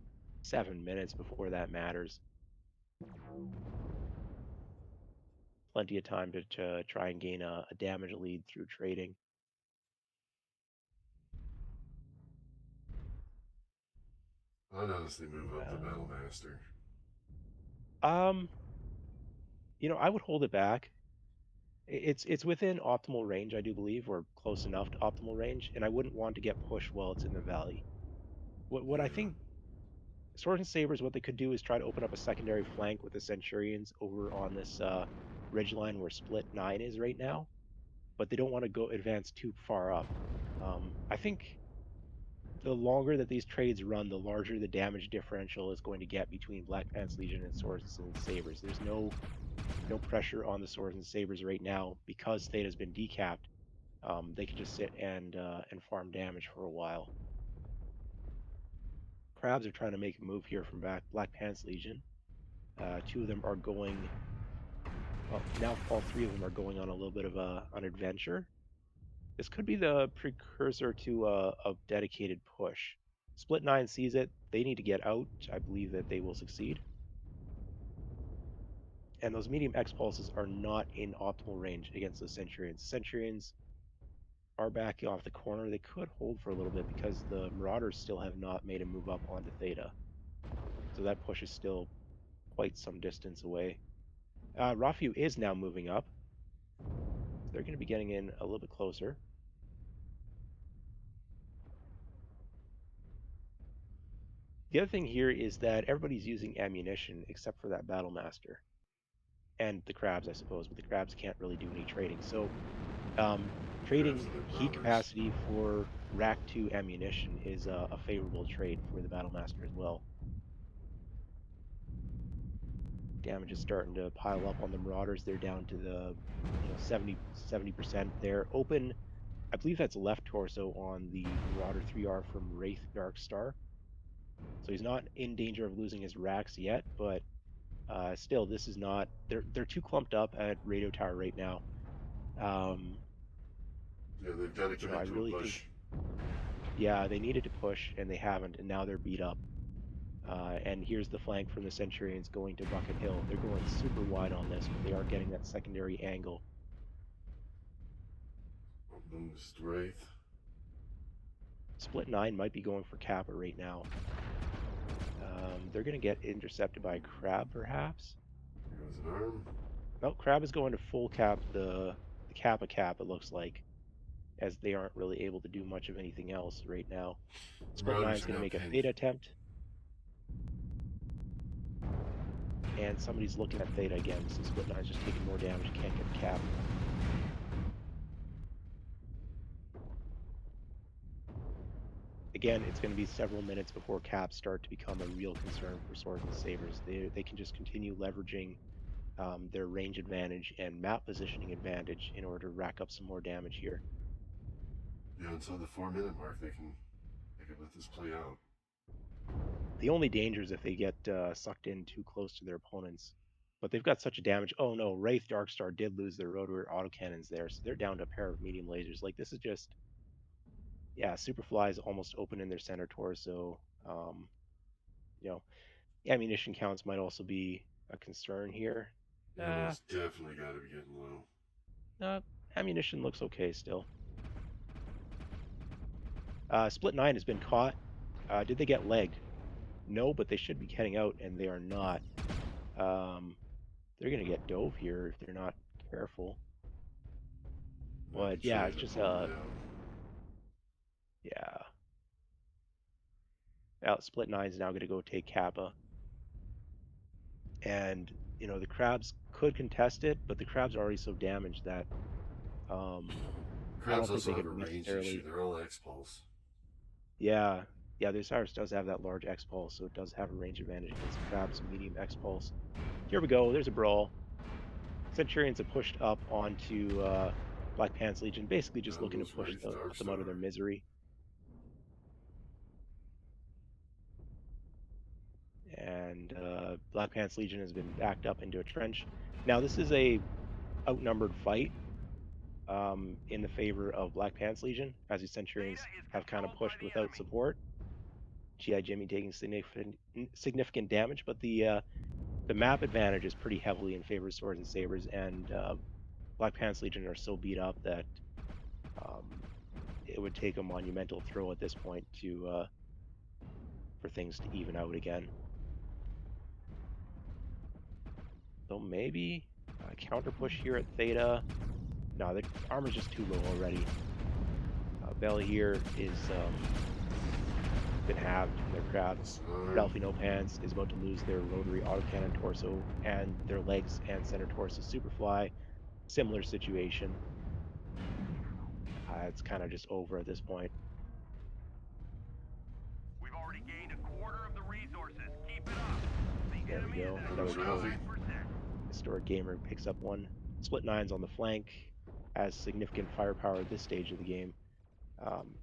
7 minutes before that matters. Plenty of time to try and gain a damage lead through trading. I'd honestly move up the Battlemaster. You know, I would hold it back. It's within optimal range, I do believe, or close enough to optimal range, and I wouldn't want to get pushed while it's in the valley. What I think Swords and Sabres, what they could do is try to open up a secondary flank with the Centurions over on this ridgeline where split 9 is right now, but they don't want to go advance too far up. I think the longer that these trades run, the larger the damage differential is going to get between Black Pants Legion and Swords and Sabres. There's no pressure on the Swords and Sabres right now because Theta's been decapped. They can just sit and farm damage for a while. Crabs are trying to make a move here from Black Pants Legion. 2 of them are going. Well, now all 3 of them are going on a little bit of an adventure. This could be the precursor to a dedicated push. Split 9 sees it. They need to get out. I believe that they will succeed. And those medium X pulses are not in optimal range against the Centurions. The Centurions are backing off the corner. They could hold for a little bit because the Marauders still have not made a move up onto Theta. So that push is still quite some distance away. Rafu is now moving up. They're going to be getting in a little bit closer. The other thing here is that everybody's using ammunition except for that Battlemaster. And the Crabs, I suppose, but the Crabs can't really do any trading. So trading heat capacity for Rack 2 ammunition is a favorable trade for the Battlemaster as well. Damage is starting to pile up on the Marauders. They're down to the 70%. They're open. I believe that's left torso on the Marauder 3R from Wraith Darkstar. So he's not in danger of losing his racks yet, but still, this is not. They're too clumped up at Radio Tower right now. Yeah, they've got to commit to a push. Yeah, they needed to push, and they haven't, and now they're beat up. And here's the flank from the Centurions going to Bucket Hill. They're going super wide on this, but they are getting that secondary angle. Boost Wraith. Split 9 might be going for Kappa right now. They're going to get intercepted by Crab, perhaps. Here goes an arm. No, Crab is going to full cap the Kappa cap, it looks like, as they aren't really able to do much of anything else right now. Split 9 is going to make a Theta attempt. And somebody's looking at Theta again, so Split 9 is just taking more damage, can't get the cap. Again, it's going to be several minutes before caps start to become a real concern for Swords and Sabres. They can just continue leveraging their range advantage and map positioning advantage in order to rack up some more damage here. Yeah, until the 4-minute mark, they can let this play out. The only danger is if they get sucked in too close to their opponents. But they've got such a damage. Oh no, Wraith Darkstar did lose their rotary autocannons there, so they're down to a pair of medium lasers. Like, this is just... Yeah, Superfly is almost open in their center torso. Ammunition counts might also be a concern here. Yeah, those definitely got to be getting low. Ammunition looks okay still. Split 9 has been caught. Did they get legged? No, but they should be getting out, and they are not. They're going to get dove here if they're not careful. But yeah, it's just yeah. Split 9 is now going to go take Kappa. And the crabs could contest it, but the crabs are already so damaged that I Crabs don't think also they have could a range necessarily. issue. They're all X-Pulse. Yeah, yeah, the Osiris does have that large X pulse, so it does have a range advantage against crabs and medium X pulse. Here we go. There's a brawl. Centurions have pushed up onto Black Pants Legion, basically just looking to Goggles, push Wraith, put them out of their Darkstar. misery. And Black Pants Legion has been backed up into a trench. Now this is a outnumbered fight in the favor of Black Pants Legion, as the Centurions have kind of pushed without support. GI Jimmy taking significant damage, but the map advantage is pretty heavily in favor of Swords and Sabres, and Black Pants Legion are so beat up that it would take a monumental throw at this point to for things to even out again. So maybe a counter push here at Theta. No, the armor's just too low already. Belly here is been halved in their crabs. Ralphie No Pants is about to lose their rotary autocannon torso and their legs and center torso superfly. Similar situation. It's kind of just over at this point. We've already gained a quarter of the resources. Keep it up. The There we enemy go. is at Another code. 5%. Historic Gamer picks up one. Split Nines on the flank has significant firepower at this stage of the game.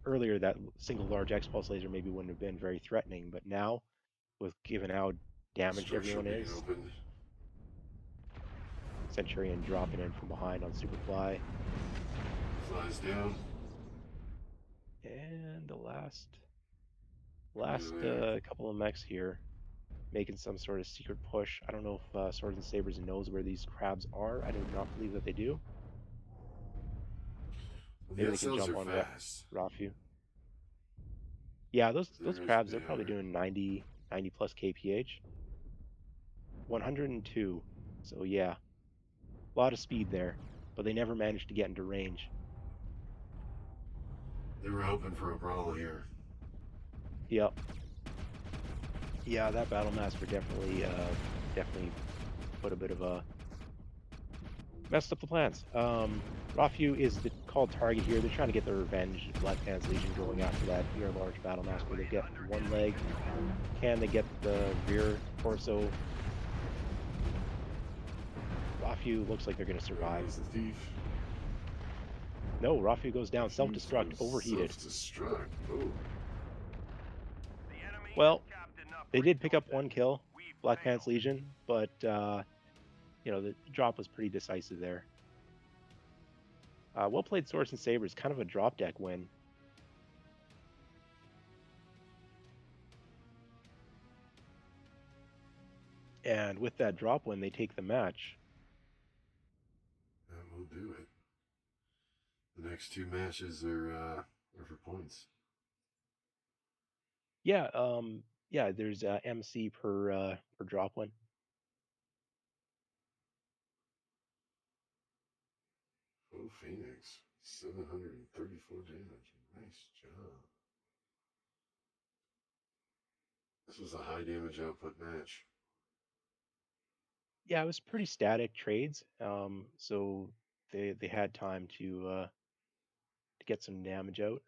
Earlier, that single large X-Pulse laser maybe wouldn't have been very threatening, but now, with given how damaged Structure everyone being is, opened. Centurion dropping in from behind on Superfly. Flies down. And the last there. couple of mechs here making some sort of secret push. I don't know if Swords and Sabres knows where these crabs are. I do not believe that they do. The Maybe they can SLs jump are on fast. Rafu. Yeah, those They crabs, they're probably are. doing 90 plus kph. 102. So yeah, a lot of speed there, but they never managed to get into range. They were hoping for a brawl here. Yep. Yeah, that Battle Master definitely put a bit of a messed up the plans. Rafu is the called target here. They're trying to get their revenge. Black Pants Legion going after that rear large Battle Master. They get one leg. Can they get the rear torso? Rafu looks like they're going to survive. There's the thief. No, Rafu goes down. Self-destruct. Overheated. Self-destruct. Oh. The enemy Well, has capped enough they did pick up resources. one kill, We've Black Pants failed. Legion, but the drop was pretty decisive there. Well played, Sorenson Sabres. Kind of a drop deck win. And with that drop win, they take the match. That will do it. The next two matches are for points. Yeah, there's MC per drop win. Oh, Phoenix. 734 damage. Nice job. This was a high damage output match. Yeah, it was pretty static trades. So they had time to get some damage out.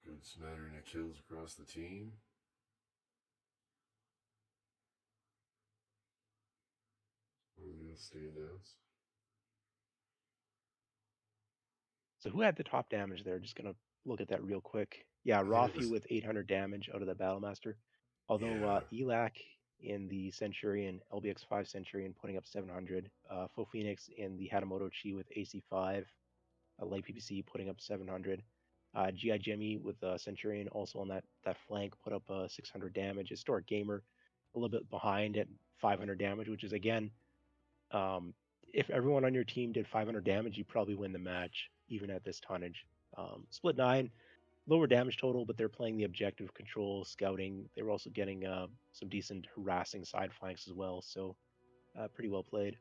Good smattering of kills across the team. Real standouts. So who had the top damage there? Just gonna look at that real quick. Yeah, I think it Rafi was- with 800 damage out of the Battlemaster. Although Yeah. Elac in the Centurion, LBX5 Centurion putting up 700. Faux Phoenix in the Hatamoto Chi with AC5, light PPC putting up 700. GI Jimmy with Centurion also on that flank put up 600 damage. Historic Gamer a little bit behind at 500 damage, which is again, if everyone on your team did 500 damage, you probably win the match even at this tonnage. Split 9, lower damage total, but they're playing the objective control, scouting. They were also getting some decent harassing side flanks as well, so pretty well played.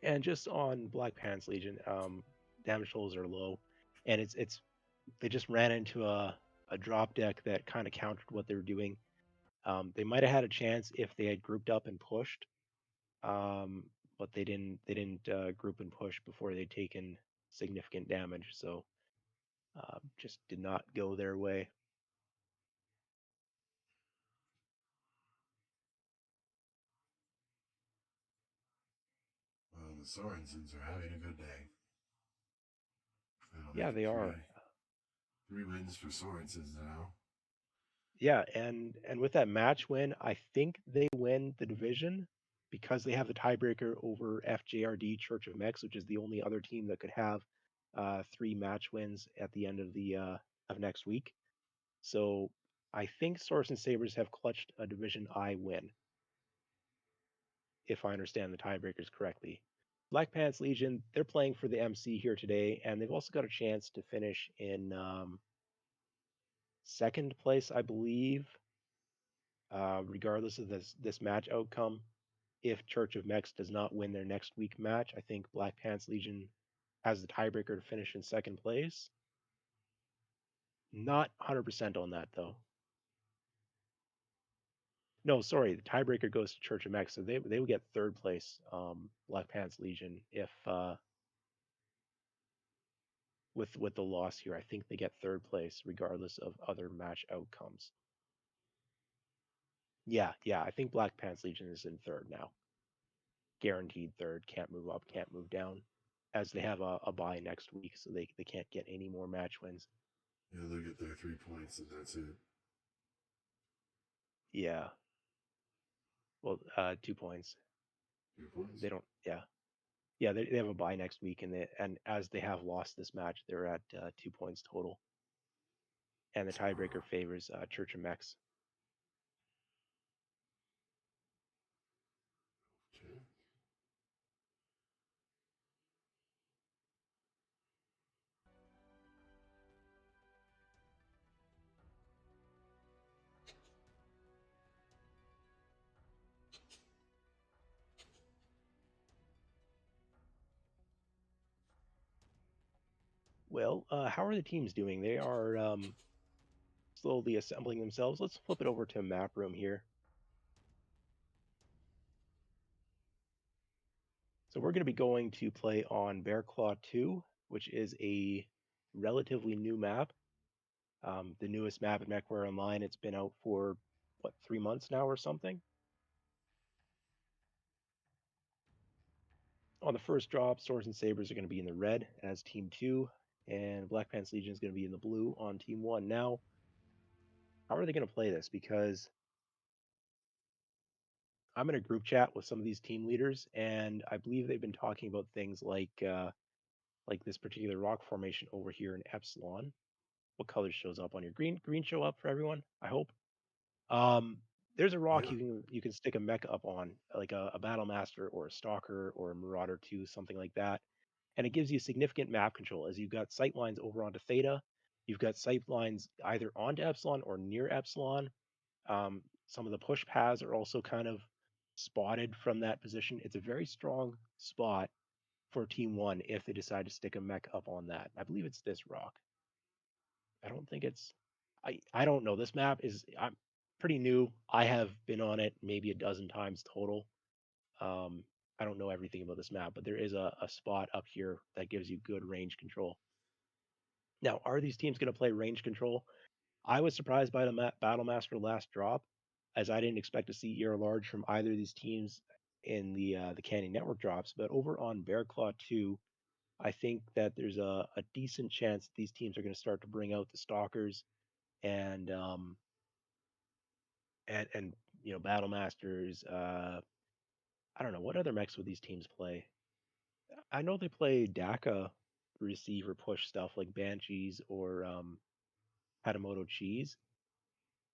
And just on Black Pants Legion, damage totals are low, and it's they just ran into a a drop deck that kind of countered what they were doing. They might have had a chance if they had grouped up and pushed, um, but they didn't. They didn't group and push before they'd taken significant damage, so just did not go their way. Well, the Sorensons are having a good day. That'll Yeah, make they it are. 3 wins for Sorensons now. Yeah, and with that match win, I think they win the division because they have the tiebreaker over FJRD Church of Mex, which is the only other team that could have 3 match wins at the end of next week. So I think Source and Sabres have clutched a Division I win, if I understand the tiebreakers correctly. Black Pants Legion, they're playing for the MC here today, and they've also got a chance to finish in second place, I believe, regardless of this match outcome. If Church of Mex does not win their next week match, I think Black Pants Legion has the tiebreaker to finish in second place. Not 100% on that though. No, sorry, the tiebreaker goes to Church of Mex, so they would get third place, Black Pants Legion, if with the loss here. I think they get third place regardless of other match outcomes. Yeah, I think Black Pants Legion is in third now. Guaranteed third, can't move up, can't move down, as they have a bye next week, so they can't get any more match wins. Yeah, they'll get their 3 points and that's it. Yeah. Well, 2 points. 2 points? They don't. Yeah. Yeah, they have a bye next week, and as they have lost this match, they're at 2 points total. And the tiebreaker favors Church of Mex. Okay. Well, how are the teams doing? They are slowly assembling themselves. Let's flip it over to map room here. So we're going to be going to play on Bear Claw 2, which is a relatively new map. The newest map at MechWare Online. It's been out for, 3 months now or something? On the first drop, Swords and Sabres are going to be in the red as Team 2, and Black Pants Legion is going to be in the blue on Team 1. Now, how are they going to play this? Because I'm in a group chat with some of these team leaders, and I believe they've been talking about things like this particular rock formation over here in Epsilon. What color shows up on your green? Green show up for everyone, I hope. Um, there's a rock Yeah. you can stick a mech up on, like a Battle Master or a Stalker or a Marauder 2, something like that. And it gives you significant map control as you've got sight lines over onto Theta. You've got sight lines either onto Epsilon or near Epsilon. Some of the push paths are also kind of spotted from that position. It's a very strong spot for Team 1 if they decide to stick a mech up on that. I believe it's this rock. I don't think it's. I don't know. This map is I'm pretty new. I have been on it maybe a dozen times total. Um, I don't know everything about this map, but there is a spot up here that gives you good range control. Now, are these teams going to play range control? I was surprised by the Battle Master last drop, as I didn't expect to see ER large from either of these teams in the Canyon Network drops. But over on Bear Claw 2, I think that there's a decent chance that these teams are going to start to bring out the Stalkers and and Battle Masters. I don't know what other mechs would these teams play. I know they play DACA receiver push stuff like Banshees or Hatamoto Cheese,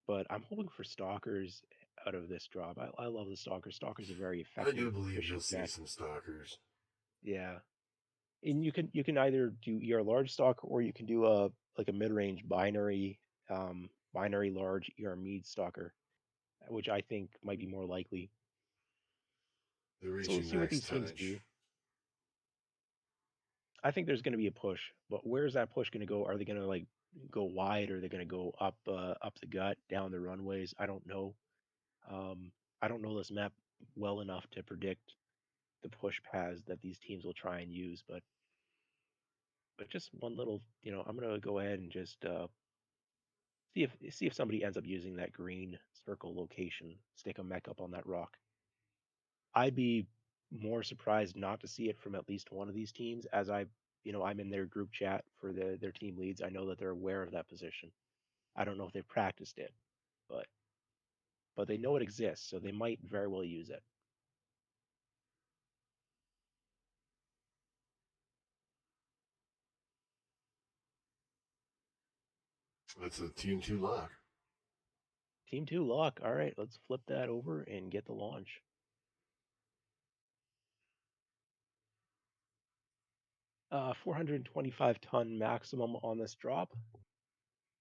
but I'm hoping for Stalkers out of this drop. I love the Stalkers. Stalkers are very I effective, do believe you'll efficient see mech. some stalkers. Yeah, and you can either do ER large stalker or you can do a mid range binary large ER mid stalker, which I think might be more likely. They're So we'll reaching see what max these teams tonnage. do. I think there's going to be a push, but where's that push going to go? Are they going to go wide or they're going to go up the gut, down the runways. I don't know. I don't know this map well enough to predict the push paths that these teams will try and use, but just one little, I'm gonna go ahead and just see if somebody ends up using that green circle location, stick a mech up on that rock. I'd be more surprised not to see it from at least one of these teams, as I'm in their group chat for their team leads. I know that they're aware of that position. I don't know if they've practiced it, but they know it exists, so they might very well use it. That's a Team 2 lock. Team 2 lock. All right, let's flip that over and get the launch. 425-ton maximum on this drop.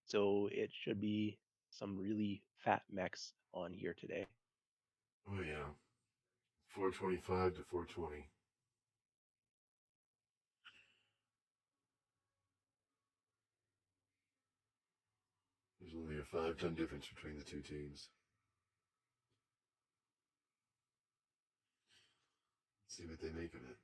So it should be some really fat mechs on here today. Oh, yeah. 425 to 420. There's only a 5-ton difference between the two teams. Let's see what they make of it.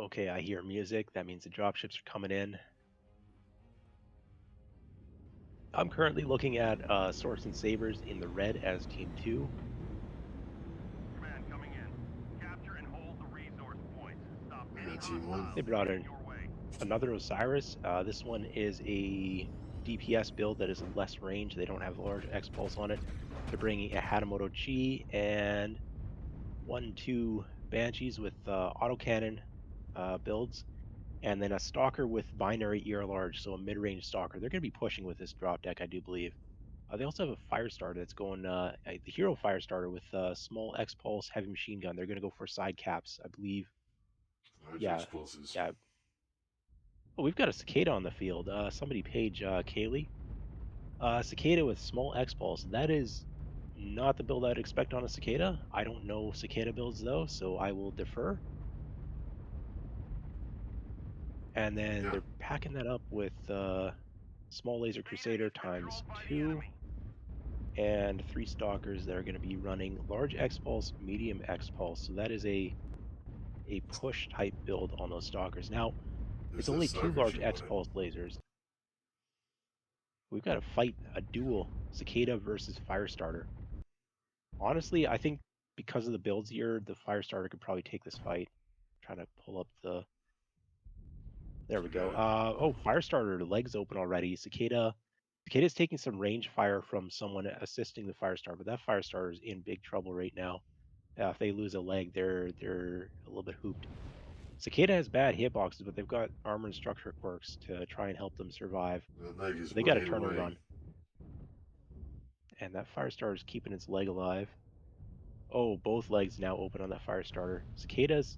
Okay, I hear music. That means the dropships are coming in. I'm currently looking at Sorenson Sabres in the red as Team 2. Command coming in. Capture and hold the resource points. Stop any Team 1. hostiles They brought in your way. another Osiris. This one is a DPS build that is less range. They don't have large X pulse on it. They're bringing a Hatamoto Chi and 1-2 Banshees with autocannon builds, and then a Stalker with binary ear large, so a mid-range Stalker. They're going to be pushing with this drop deck, I do believe. They also have a Firestarter that's going, the Hero Firestarter with small X Pulse heavy machine gun. They're going to go for side caps, I believe. Large Yeah, explosives. yeah. Oh, we've got a Cicada on the field. Somebody page Kaylee. Cicada with small X Pulse. That is not the build I'd expect on a Cicada. I don't know Cicada builds though, so I will defer. And then Yeah. they're packing that up with small laser crusader times 2 and 3 stalkers that are going to be running large X pulse, medium X pulse. So that is a push type build on those stalkers. Now There's it's that only 2 stalker large ship X on it. pulse lasers. We've got to fight a duel, Cicada versus Firestarter. Honestly, I think because of the builds here, the Firestarter could probably take this fight. I'm trying to pull up the. There we go. Oh, Firestarter, legs open already. Cicada's taking some range fire from someone assisting the Firestarter, but that Firestarter is in big trouble right now. If they lose a leg, they're a little bit hooped. Cicada has bad hitboxes, but they've got armor and structure quirks to try and help them survive. That leg is So they got to way turn and away. run. And that Firestarter is keeping its leg alive. Oh, both legs now open on that Firestarter. Cicadas.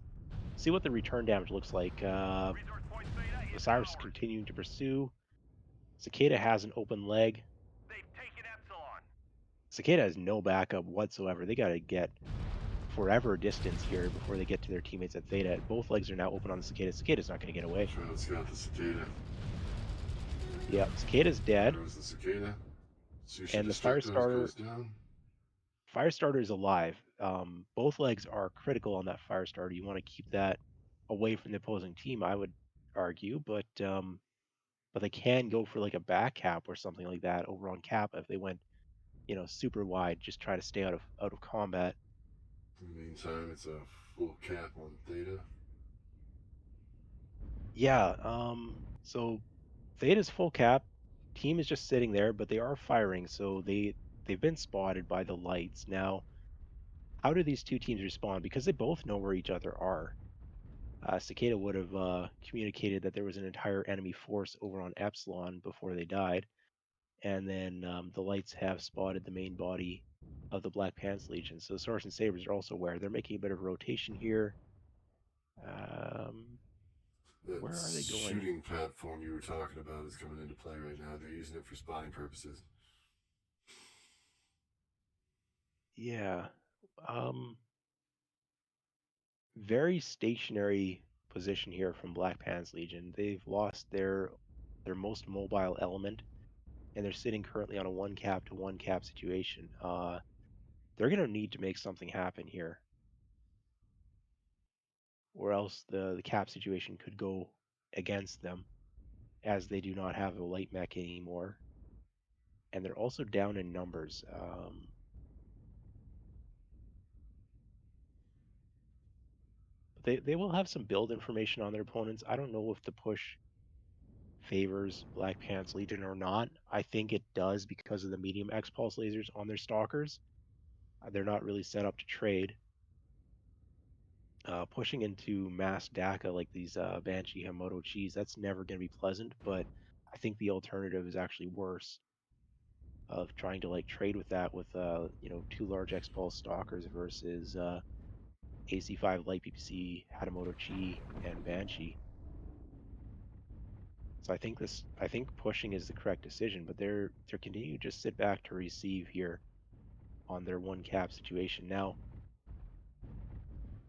See what the return damage looks like. Resource point Beta is Osiris ours. continuing to pursue. Cicada has an open leg. They've taken Epsilon. Cicada has no backup whatsoever. They got to get forever distance here before they get to their teammates at Theta. Both legs are now open on the Cicada. Cicada's not going to get away. Shroud's got the cicada. Yeah, Cicada's dead. There was the cicada. Sushi And the Destructor Firestarter goes down. Firestarter is alive. Both legs are critical on that Firestarter. You want to keep that away from the opposing team, I would argue, but they can go for like a back cap or something like that over on cap if they went, super wide. Just try to stay out of combat. In the meantime, it's a full cap on Theta. Yeah. So Theta's full cap. Team is just sitting there, but they are firing. So they've been spotted by the lights. Now, how do these two teams respond? Because they both know where each other are. Cicada would have communicated that there was an entire enemy force over on Epsilon before they died, and then the lights have spotted the main body of the Black Pants Legion. So Sorenson Sabres are also aware. They're making a bit of rotation here. That Where are they going? shooting platform you were talking about is coming into play right now. They're using it for spotting purposes. Yeah. Very stationary position here from Black Pants Legion. They've lost their most mobile element, and they're sitting currently on a 1 cap to 1 cap situation. They're going to need to make something happen here, or else the cap situation could go against them, as they do not have a light mech anymore, and they're also down in numbers. They will have some build information on their opponents. I don't know if the push favors Black Pants Legion or not. I think it does because of the medium X pulse lasers on their stalkers. They're not really set up to trade. Pushing into mass DACA like these Banshee Hamoto Cheese, that's never going to be pleasant, but I think the alternative is actually worse, of trying to like trade with that with 2 large X pulse stalkers versus AC5 light PPC, Hatamoto Chi, and Banshee. So I think pushing is the correct decision, but they're continuing to just sit back to receive here on their 1 cap situation. Now,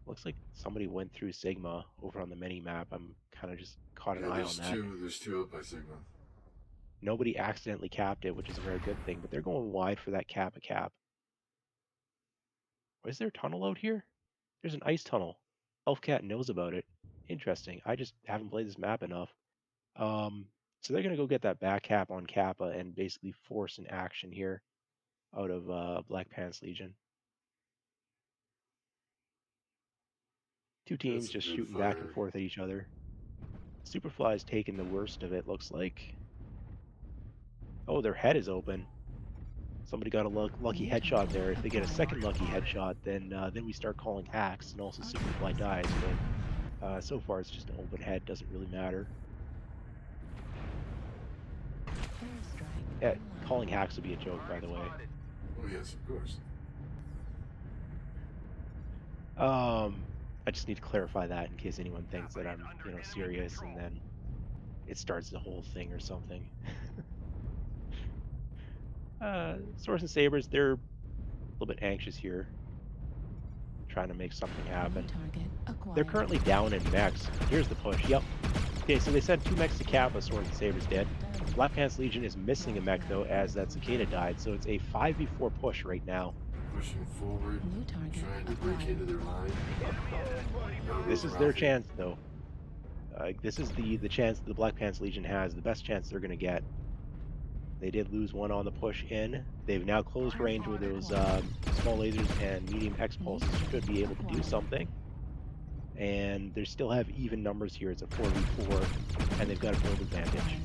looks like somebody went through Sigma over on the mini map. I'm kind of just caught an eye on that. There's two up by Sigma. Nobody accidentally capped it, which is a very good thing, but they're going wide for that cap a cap. Is there a tunnel out here? There's an ice tunnel. Elfcat knows about it. Interesting. I just haven't played this map enough. So they're going to go get that back cap on Kappa and basically force an action here out of Black Pants Legion. Two teams just shooting back and forth at each other. Superfly's taking the worst of it, looks like. Oh, their head is open. Somebody got a lucky headshot there. If they get a second lucky headshot, then we start calling hacks, and also Superfly dies. But so far, it's just an open head. Doesn't really matter. Yeah, calling hacks would be a joke, by the way. Oh yes, of course. I just need to clarify that in case anyone thinks that I'm, serious, and then it starts the whole thing or something. Sorenson Sabres, they're a little bit anxious here, trying to make something happen. They're currently down in mechs. Here's the push. Yep. Okay, so they sent 2 mechs to Kappa. Sorenson Sabres did. Black Pants Legion is missing a mech though, as that Cicada died. So it's a 5v4 push right now. Pushing forward, trying to break into their line. This is their chance though. This is the chance the Black Pants Legion has, the best chance they're going to get. They did lose one on the push in. They've now closed range with those small lasers, and medium X pulses should be able to do something. And they still have even numbers here. It's a 4v4, and they've got a build advantage.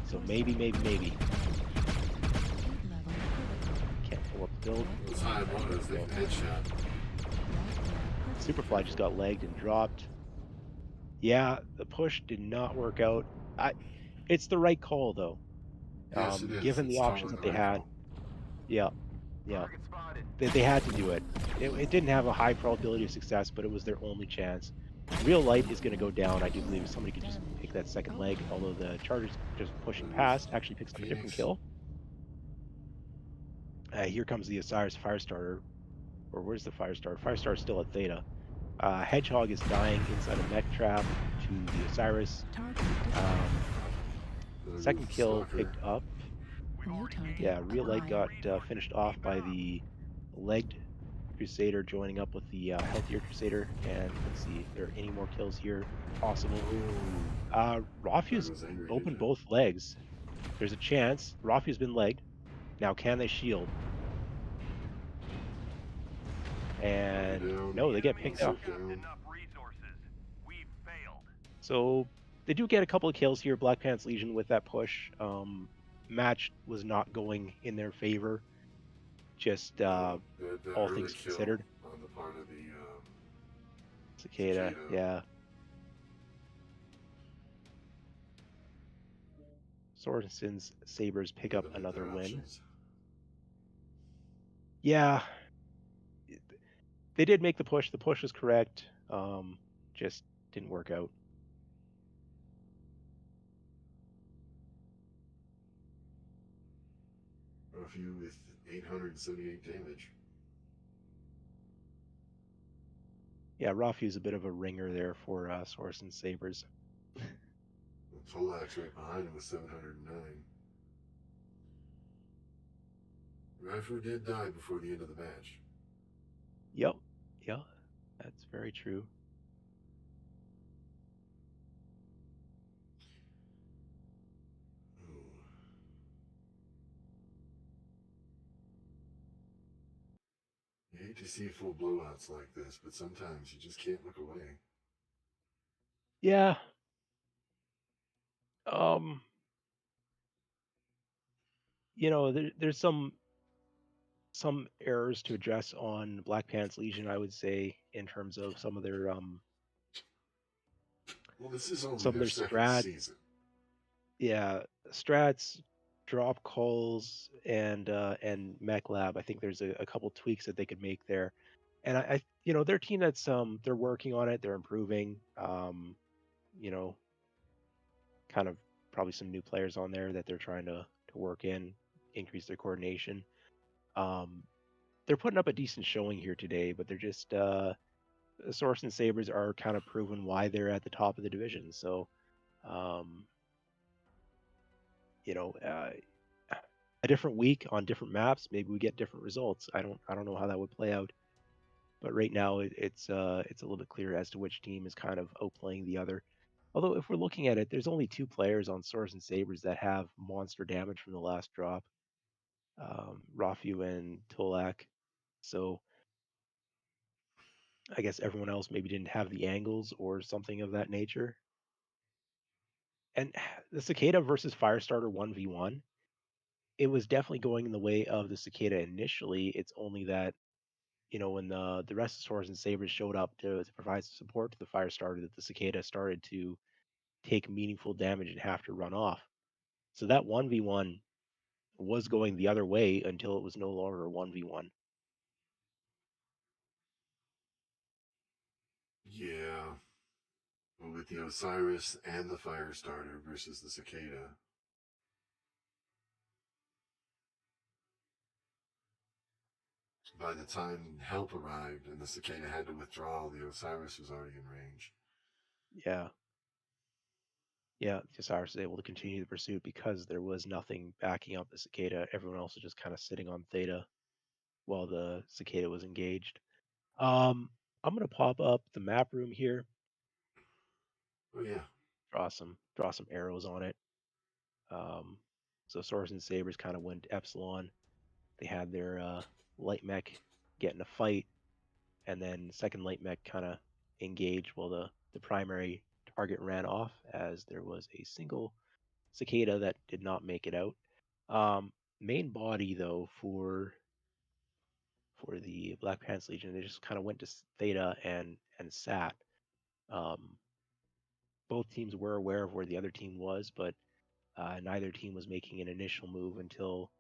So maybe. Can't pull up the build. Superfly just got legged and dropped. Yeah, the push did not work out. It's the right call though. Yes, it is. Given the options that they had. Yeah. They had to do it. It didn't have a high probability of success, but it was their only chance. Real light is going to go down. I do believe somebody could just pick that second leg, although the Charger's just pushing past actually picks up a different kill. Here comes the Osiris Firestarter. Or where's the Firestarter? Firestarter's still at Theta. Hedgehog is dying inside a mech trap to the Osiris. Second kill picked up. Yeah, Real Light got finished off by the legged Crusader joining up with the healthier Crusader. And let's see if there are any more kills here possible. Rafia's opened both legs. There's a chance. Rafia's been legged. Now can they shield? And no, they get picked up. So they do get a couple of kills here, Black Pants Legion, with that push. Match was not going in their favor, just all things considered. On the part of the Cicada, yeah. Sorenson's Sabres pick up another win. Yeah, they did make the push. The push was correct. just didn't work out. Rough with 878 damage. Yeah, Rafi's a bit of a ringer there for Sorenson Sabres. Tolak's right behind him with 709. Raffer did die before the end of the match. Yep, that's very true. You hate to see full blowouts like this, but sometimes you just can't look away. Yeah. There's some errors to address on Black Pants Legion, I would say, in terms of some of their Well, this is only their second strats. season. Yeah, strats, drop calls, and mech lab. I think there's a couple tweaks that they could make there, and I their team that's they're working on it. They're improving. Kind of probably some new players on there that they're trying to work in, increase their coordination. They're putting up a decent showing here today, but they're just Source and Sabres are kind of proven why they're at the top of the division. So, um, a different week on different maps, maybe we get different results. I don't know how that would play out, but right now it's a little bit clear as to which team is kind of outplaying the other. Although if we're looking at it, there's only 2 players on Source and Sabres that have monster damage from the last drop, Rafu and Tolak. So I guess everyone else maybe didn't have the angles or something of that nature. And the Cicada versus Firestarter 1v1, it was definitely going in the way of the Cicada initially. It's only that, when the rest of Swords and Sabres showed up to provide support to the Firestarter, that the Cicada started to take meaningful damage and have to run off. So that 1v1 was going the other way until it was no longer a 1v1. Yeah. With the Osiris and the Firestarter versus the Cicada. By the time help arrived and the Cicada had to withdraw, the Osiris was already in range. Yeah. Yeah, the Osiris was able to continue the pursuit because there was nothing backing up the Cicada. Everyone else was just kind of sitting on Theta while the Cicada was engaged. I'm gonna pop up the map room here. Oh yeah. Draw some arrows on it. So Swords and Sabres kind of went Epsilon. They had their light mech get in a fight, and then second light mech kind of engaged while the primary target ran off, as there was a single Cicada that did not make it out. Main body though for the Black Pants Legion, they just kind of went to Theta and sat. Um, both teams were aware of where the other team was, but neither team was making an initial move until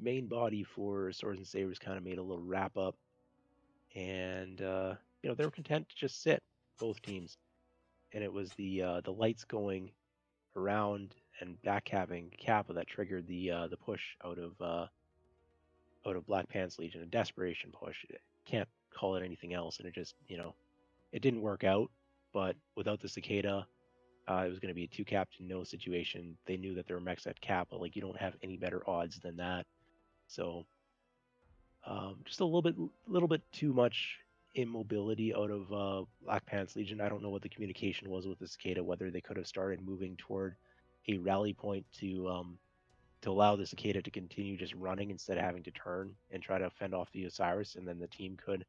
main body for Swords and Sabres kind of made a little wrap up, and they were content to just sit, both teams, and it was the lights going around and back having Kappa that triggered the push out of Black Pants Legion, a desperation push. Can't call it anything else, and it just it didn't work out. But without the Cicada, it was going to be a 2 cap to no situation. They knew that there were mechs at Kappa. Like, you don't have any better odds than that. So just a little bit too much immobility out of Black Pants Legion. I don't know what the communication was with the Cicada, whether they could have started moving toward a rally point to allow the Cicada to continue just running instead of having to turn and try to fend off the Osiris, and then the team could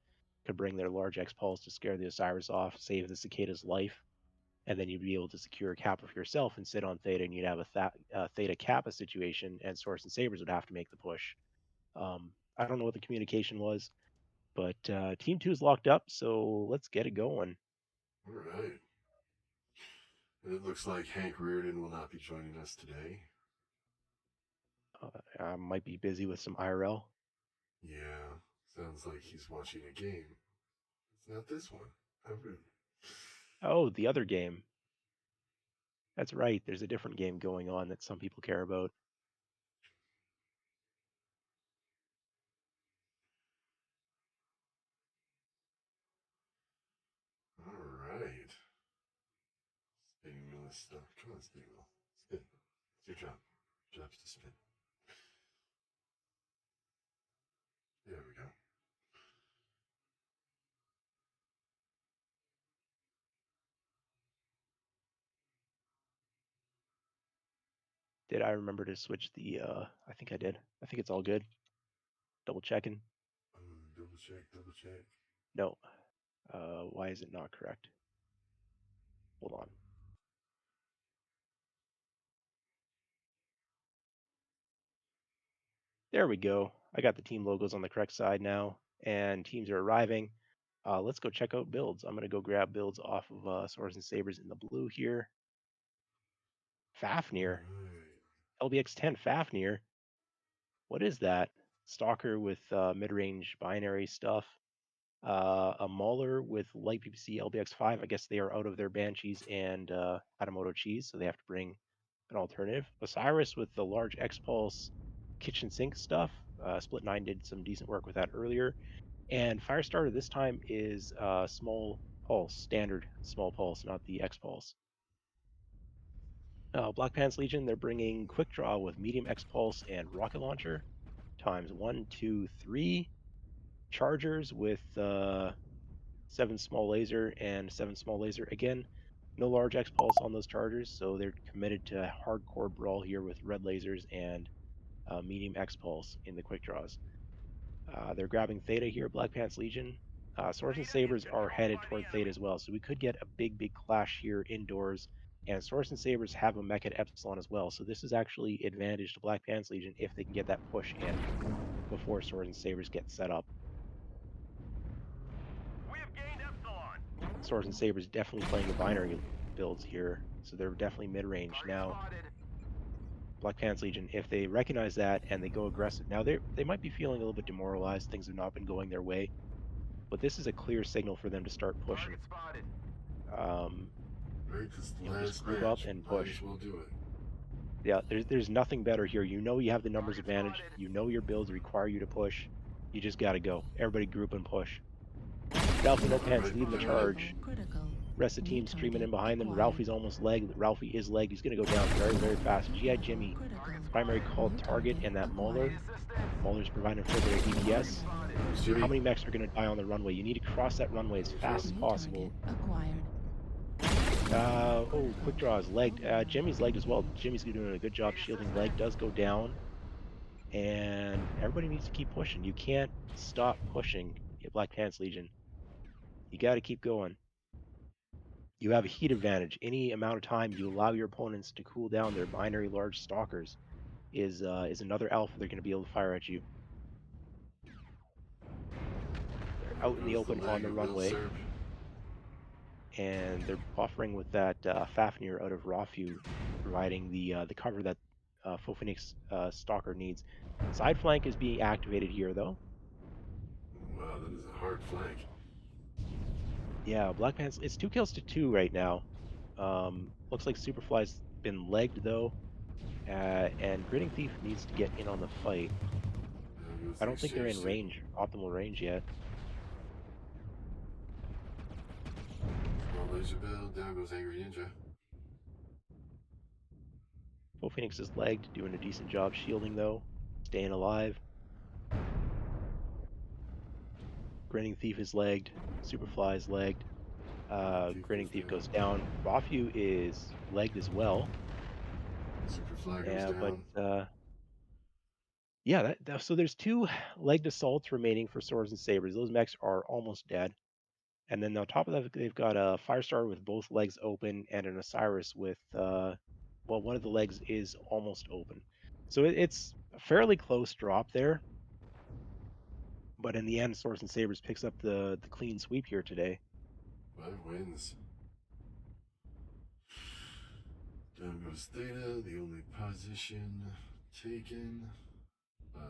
bring their large X-Pulse to scare the Osiris off, save the Cicada's life, and then you'd be able to secure a Kappa for yourself and sit on Theta, and you'd have a Theta Kappa situation, and Source and Sabres would have to make the push. I don't know what the communication was, but Team 2 is locked up, so let's get it going. All right. And it looks like Hank Reardon will not be joining us today. I might be busy with some IRL. Yeah, sounds like he's watching a game. It's not this one. How rude. Oh, the other game. That's right. There's a different game going on that some people care about. Alright. Spinning wheel is stuck. Come on, spinning wheel. Spin. It's your job. Job's to spin. There we go. Did I remember to switch the I think I did. I think it's all good. Double checking. Double check, double check. No. Why is it not correct? Hold on. There we go. I got the team logos on the correct side now, and teams are arriving. Let's go check out builds. I'm going to go grab builds off of Swords and Sabres in the blue here. Fafnir. Alright. LBX 10 Fafnir. What is that? Stalker with mid-range binary stuff. A Mauler with light PPC LBX 5. I guess they are out of their Banshees and Hatamoto Cheese, so they have to bring an alternative. Osiris with the large X-Pulse kitchen sink stuff. Split 9 did some decent work with that earlier. And Firestarter this time is small pulse, standard small pulse, not the X-Pulse. Black Pants Legion, they're bringing Quick Draw with medium X-Pulse and Rocket Launcher times 1, 2, 3. Chargers with 7 small laser and 7 small laser. Again, no large X-Pulse on those Chargers, so they're committed to hardcore brawl here with red lasers and medium X-Pulse in the quick draws. They're grabbing Theta here, Black Pants Legion. Swords and Sabres are headed toward Theta as well, so we could get a big clash here indoors. And Swords and Sabres have a mech at Epsilon as well, so this is actually advantage to Black Pants Legion if they can get that push in before Swords and Sabres get set up. We have gained Epsilon. Swords and Sabres definitely playing the binary builds here, so they're definitely mid-range. Now, Black Pants Legion, if they recognize that and they go aggressive, now they might be feeling a little bit demoralized. Things have not been going their way, but this is a clear signal for them to start pushing. Right, because Just group up and push. Might as well do it. Yeah, there's nothing better here. You know you have the numbers advantage. You know your builds require you to push. You just got to go. Everybody group and push. Ralphie No Pants leading the charge. Rest of the team streaming in behind them. Ralphie's almost legged. Ralphie is legged. He's going to go down very fast. GI Jimmy, primary called target, and that Mauler. Mauler's providing further DPS. How many mechs are going to die on the runway? You need to cross that runway as fast as possible. Oh, quick draw is legged. Jimmy's legged as well. Jimmy's doing a good job shielding. Leg does go down. And everybody needs to keep pushing. You can't stop pushing at Black Pants Legion. You got to keep going. You have a heat advantage. Any amount of time you allow your opponents to cool down their binary large stalkers is another alpha they're going to be able to fire at you. They're out in the open on the runway, and they're buffering with that Fafnir out of Rafu, providing the cover that Phoenix stalker needs. Side flank is being activated here, though. Wow, that is a hard flank. Yeah, Black Pants, it's 2 kills to 2 right now. Looks like Superfly's been legged, though. And Grinning Thief needs to get in on the fight. I don't think they're in range, optimal range yet. Small laser build, down goes Angry Ninja. Phoenix is legged, doing a decent job shielding, though. Staying alive. Grinning Thief is legged. Superfly is legged. Grinning Thief goes down. Rafu is legged as well. Superfly goes down. But yeah, so there's 2 legged assaults remaining for Swords and Sabres. Those mechs are almost dead. And then on top of that, they've got a Firestarter with both legs open and an Osiris with, well, one of the legs is almost open. So it's a fairly close drop there. But in the end, Swords and Sabres picks up the clean sweep here today. 5 wins. Down goes Theta, the only position taken by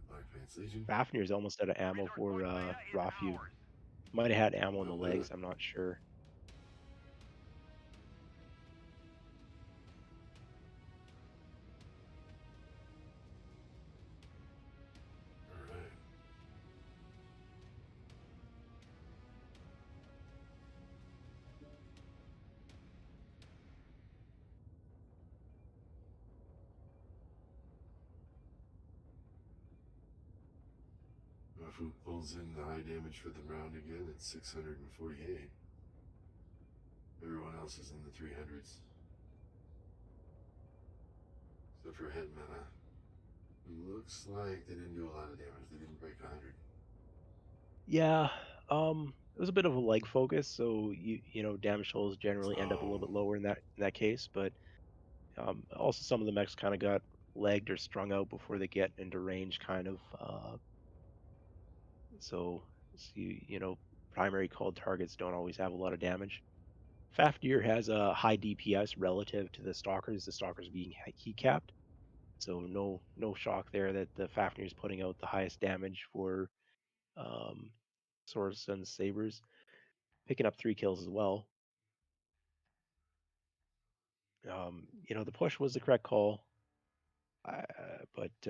Black Pants Legion. Fafnir's almost out of ammo for Rafu. Might have had ammo in the legs, I'm not sure. Who pulls in the high damage for the round again at 648. Everyone else is in the 300s. So for head meta, looks like they didn't do a lot of damage. They didn't break 100. Yeah, it was a bit of a leg focus, so you know damage totals generally end up a little bit lower in that case. But also some of the mechs kind of got legged or strung out before they get into range, kind of. So you know primary called targets don't always have a lot of damage. Fafnir has a high DPS relative to the Stalkers. The Stalkers being heat capped, so no shock there that the Fafnir is putting out the highest damage for um, Sorenson Sabres, picking up 3 kills as well. The push was the correct call, but it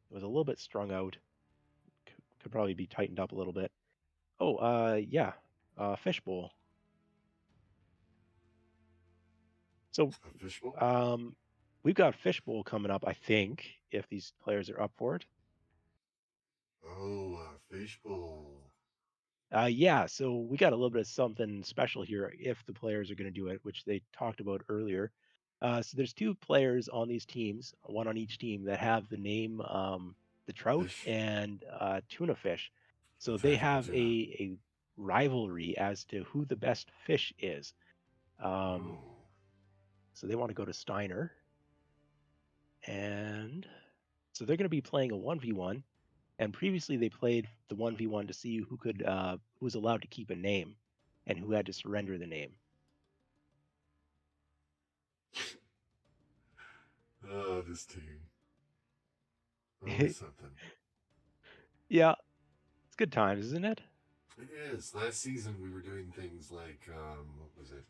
was a little bit strung out. Could probably be tightened up a little bit. Oh, yeah, fishbowl. So, A fishbowl? we've got fishbowl coming up, I think, if these players are up for it. Oh, a fishbowl. Yeah, so we got a little bit of something special here if the players are going to do it, which they talked about earlier. So there's 2 players on these teams, one on each team, that have the name the trout Fish. and tuna fish. A So they tactical have tuna. a rivalry as to who the best fish is. Um, Oh. so they want to go to Steiner, and so they're going to be playing a 1v1. And previously they played the 1v1 to see who was allowed to keep a name and who had to surrender the name. Oh, this team. Always something. Yeah, it's good times, isn't it? It is. Last season we were doing things like, what was it?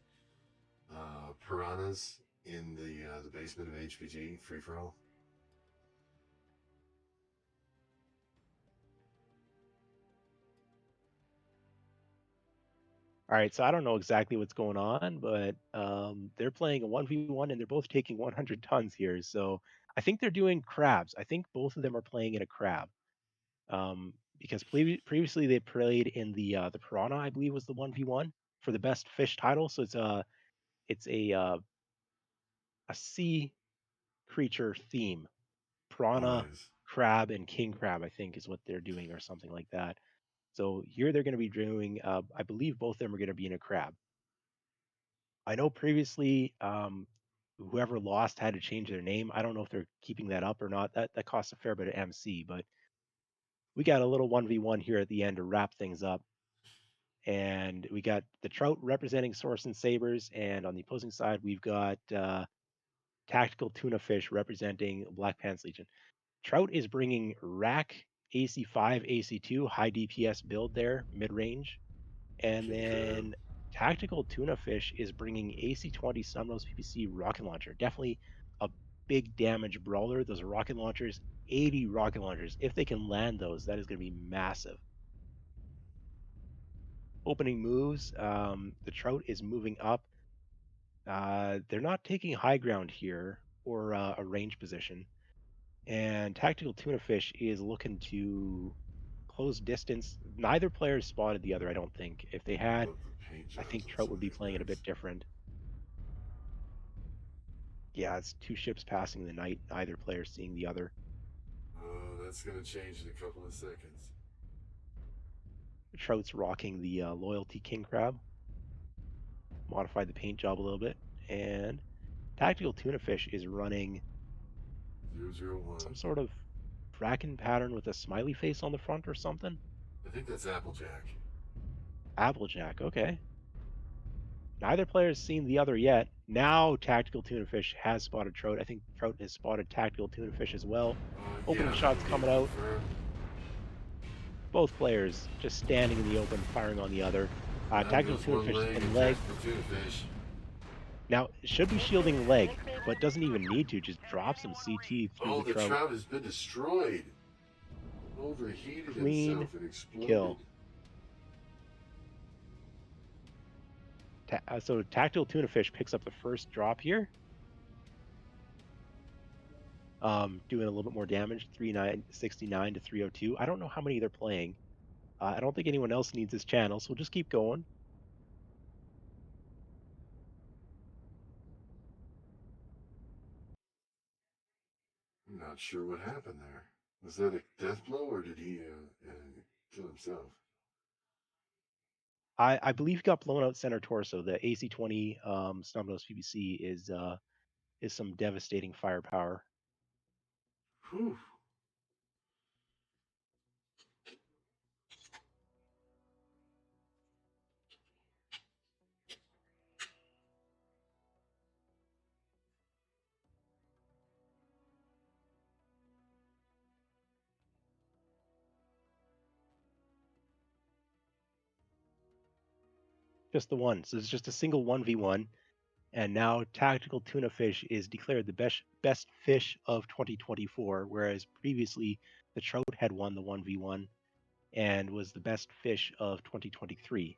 Piranhas in the basement of HPG, free for all. All right, so I don't know exactly what's going on, but they're playing a 1v1 and they're both taking 100 tons here. So I think they're doing crabs. I think both of them are playing in a crab. Because previously they played in the piranha, I believe was the 1v1 for the best fish title. So it's a sea creature theme. Piranha, Always. crab, and king crab, I think, is what they're doing, or something like that. So here they're going to be doing, I believe both of them are going to be in a crab. I know previously, whoever lost had to change their name. I don't know if they're keeping that up or not. That costs a fair bit of MC, but we got a little 1v1 here at the end to wrap things up. And we got the Trout representing Sorenson Sabres, and on the opposing side, we've got Tactical Tuna Fish representing Black Pants Legion. Trout is bringing Rack AC5, AC2, high DPS build there, mid range. And King crab. then Tactical Tuna Fish is bringing AC20 Sunrose PPC rocket launcher. Definitely a big damage brawler. Those are rocket launchers, 80 rocket launchers. If they can land those, that is going to be massive. Opening moves, the Trout is moving up. They're not taking high ground here or a range position. And Tactical Tuna Fish is looking to close distance. Neither player spotted the other, I don't think. If they I had, love the paint I jobs think on Trout some would of be these playing it a maps. bit different. Yeah, it's 2 ships passing the night, neither player seeing the other. Oh, that's going to change in a couple of seconds. Trout's rocking the Loyalty King Crab, modified the paint job a little bit, and Tactical Tuna Fish is running 001. some sort of Kraken pattern with a smiley face on the front or something. I think that's Applejack. Applejack, okay. Neither player has seen the other yet. Now Tactical Tuna Fish has spotted Trout. I think Trout has spotted Tactical Tuna Fish as well. Opening Yeah, shots okay, coming out. confirmed. Both players just standing in the open, firing on the other. Down Tactical goes Tuna one Fish leg in and leg. tactical tuna fish. Now, should be shielding leg, but doesn't even need to. Just drops some CT through Oh, the the Trout. trout has been destroyed. Overheated Clean himself and exploded. kill. So Tactical Tuna Fish picks up the first drop here. doing a little bit more damage, 369 to 302. I don't know how many they're playing. I don't think anyone else needs this channel, so we'll just keep going. I'm not sure what happened there. Was that a death blow, or did he kill himself? I believe he got blown out center torso. The AC-20 Snubnose PBC is some devastating firepower. Whew. Just the one. So it's just a single 1v1. And now tactical tuna fish is declared the best fish of 2024, whereas previously the trout had won the 1v1 and was the best fish of 2023.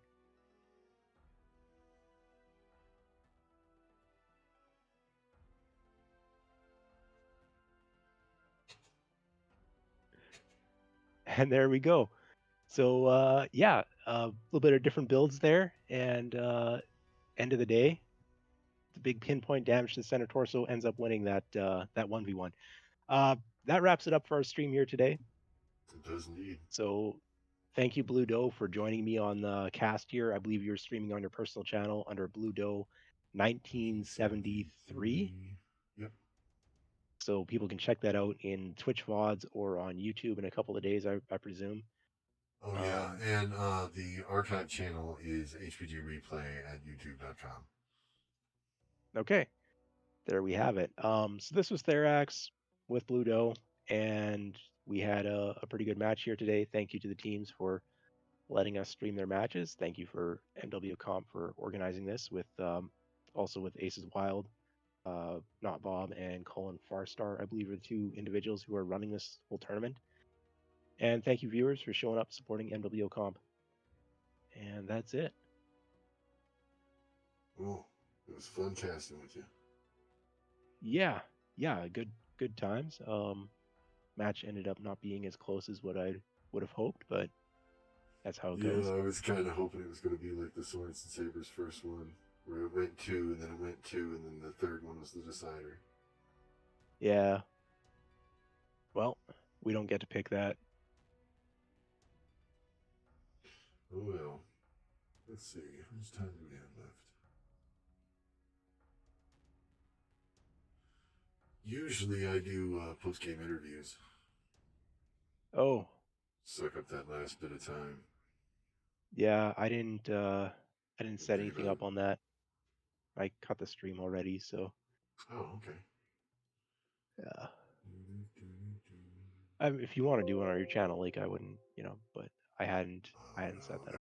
And there we go. So yeah, a little bit of different builds there, and end of the day, the big pinpoint damage to the center torso ends up winning that 1v1. That wraps it up for our stream here today. It does indeed. So thank you, Blue Doe, for joining me on the cast here. I believe you're streaming on your personal channel under Blue Doe 1973. Yep. So people can check that out in Twitch VODs or on YouTube in a couple of days, I presume. Oh yeah, and the archive channel is HPG Replay at YouTube.com. Okay, there we have it. So this was Therax with Blue Doe, and we had a pretty good match here today. Thank you to the teams for letting us stream their matches. Thank you for MWO Comp for organizing this with also with Aces Wild, Not Bob, and Colin Farstar, I believe are the two individuals who are running this whole tournament. And thank you, viewers, for showing up supporting MWO Comp. And that's it. Well, it was fun casting with you. Yeah, good times. Match ended up not being as close as what I would have hoped, but that's how it goes. Yeah, I was kind of hoping it was going to be like the Sorenson Sabres first one, where it went 2, and then it went 2, and then the third one was the decider. Yeah. Well, we don't get to pick that. Oh well. Let's see. How much time do we have left? Usually I do post-game interviews. Oh, Suck up that last bit of time. yeah, I didn't set Think anything about up on that. I cut the stream already, so Oh, okay. yeah. If you want to do one on your channel, like I wouldn't, but I hadn't set that up.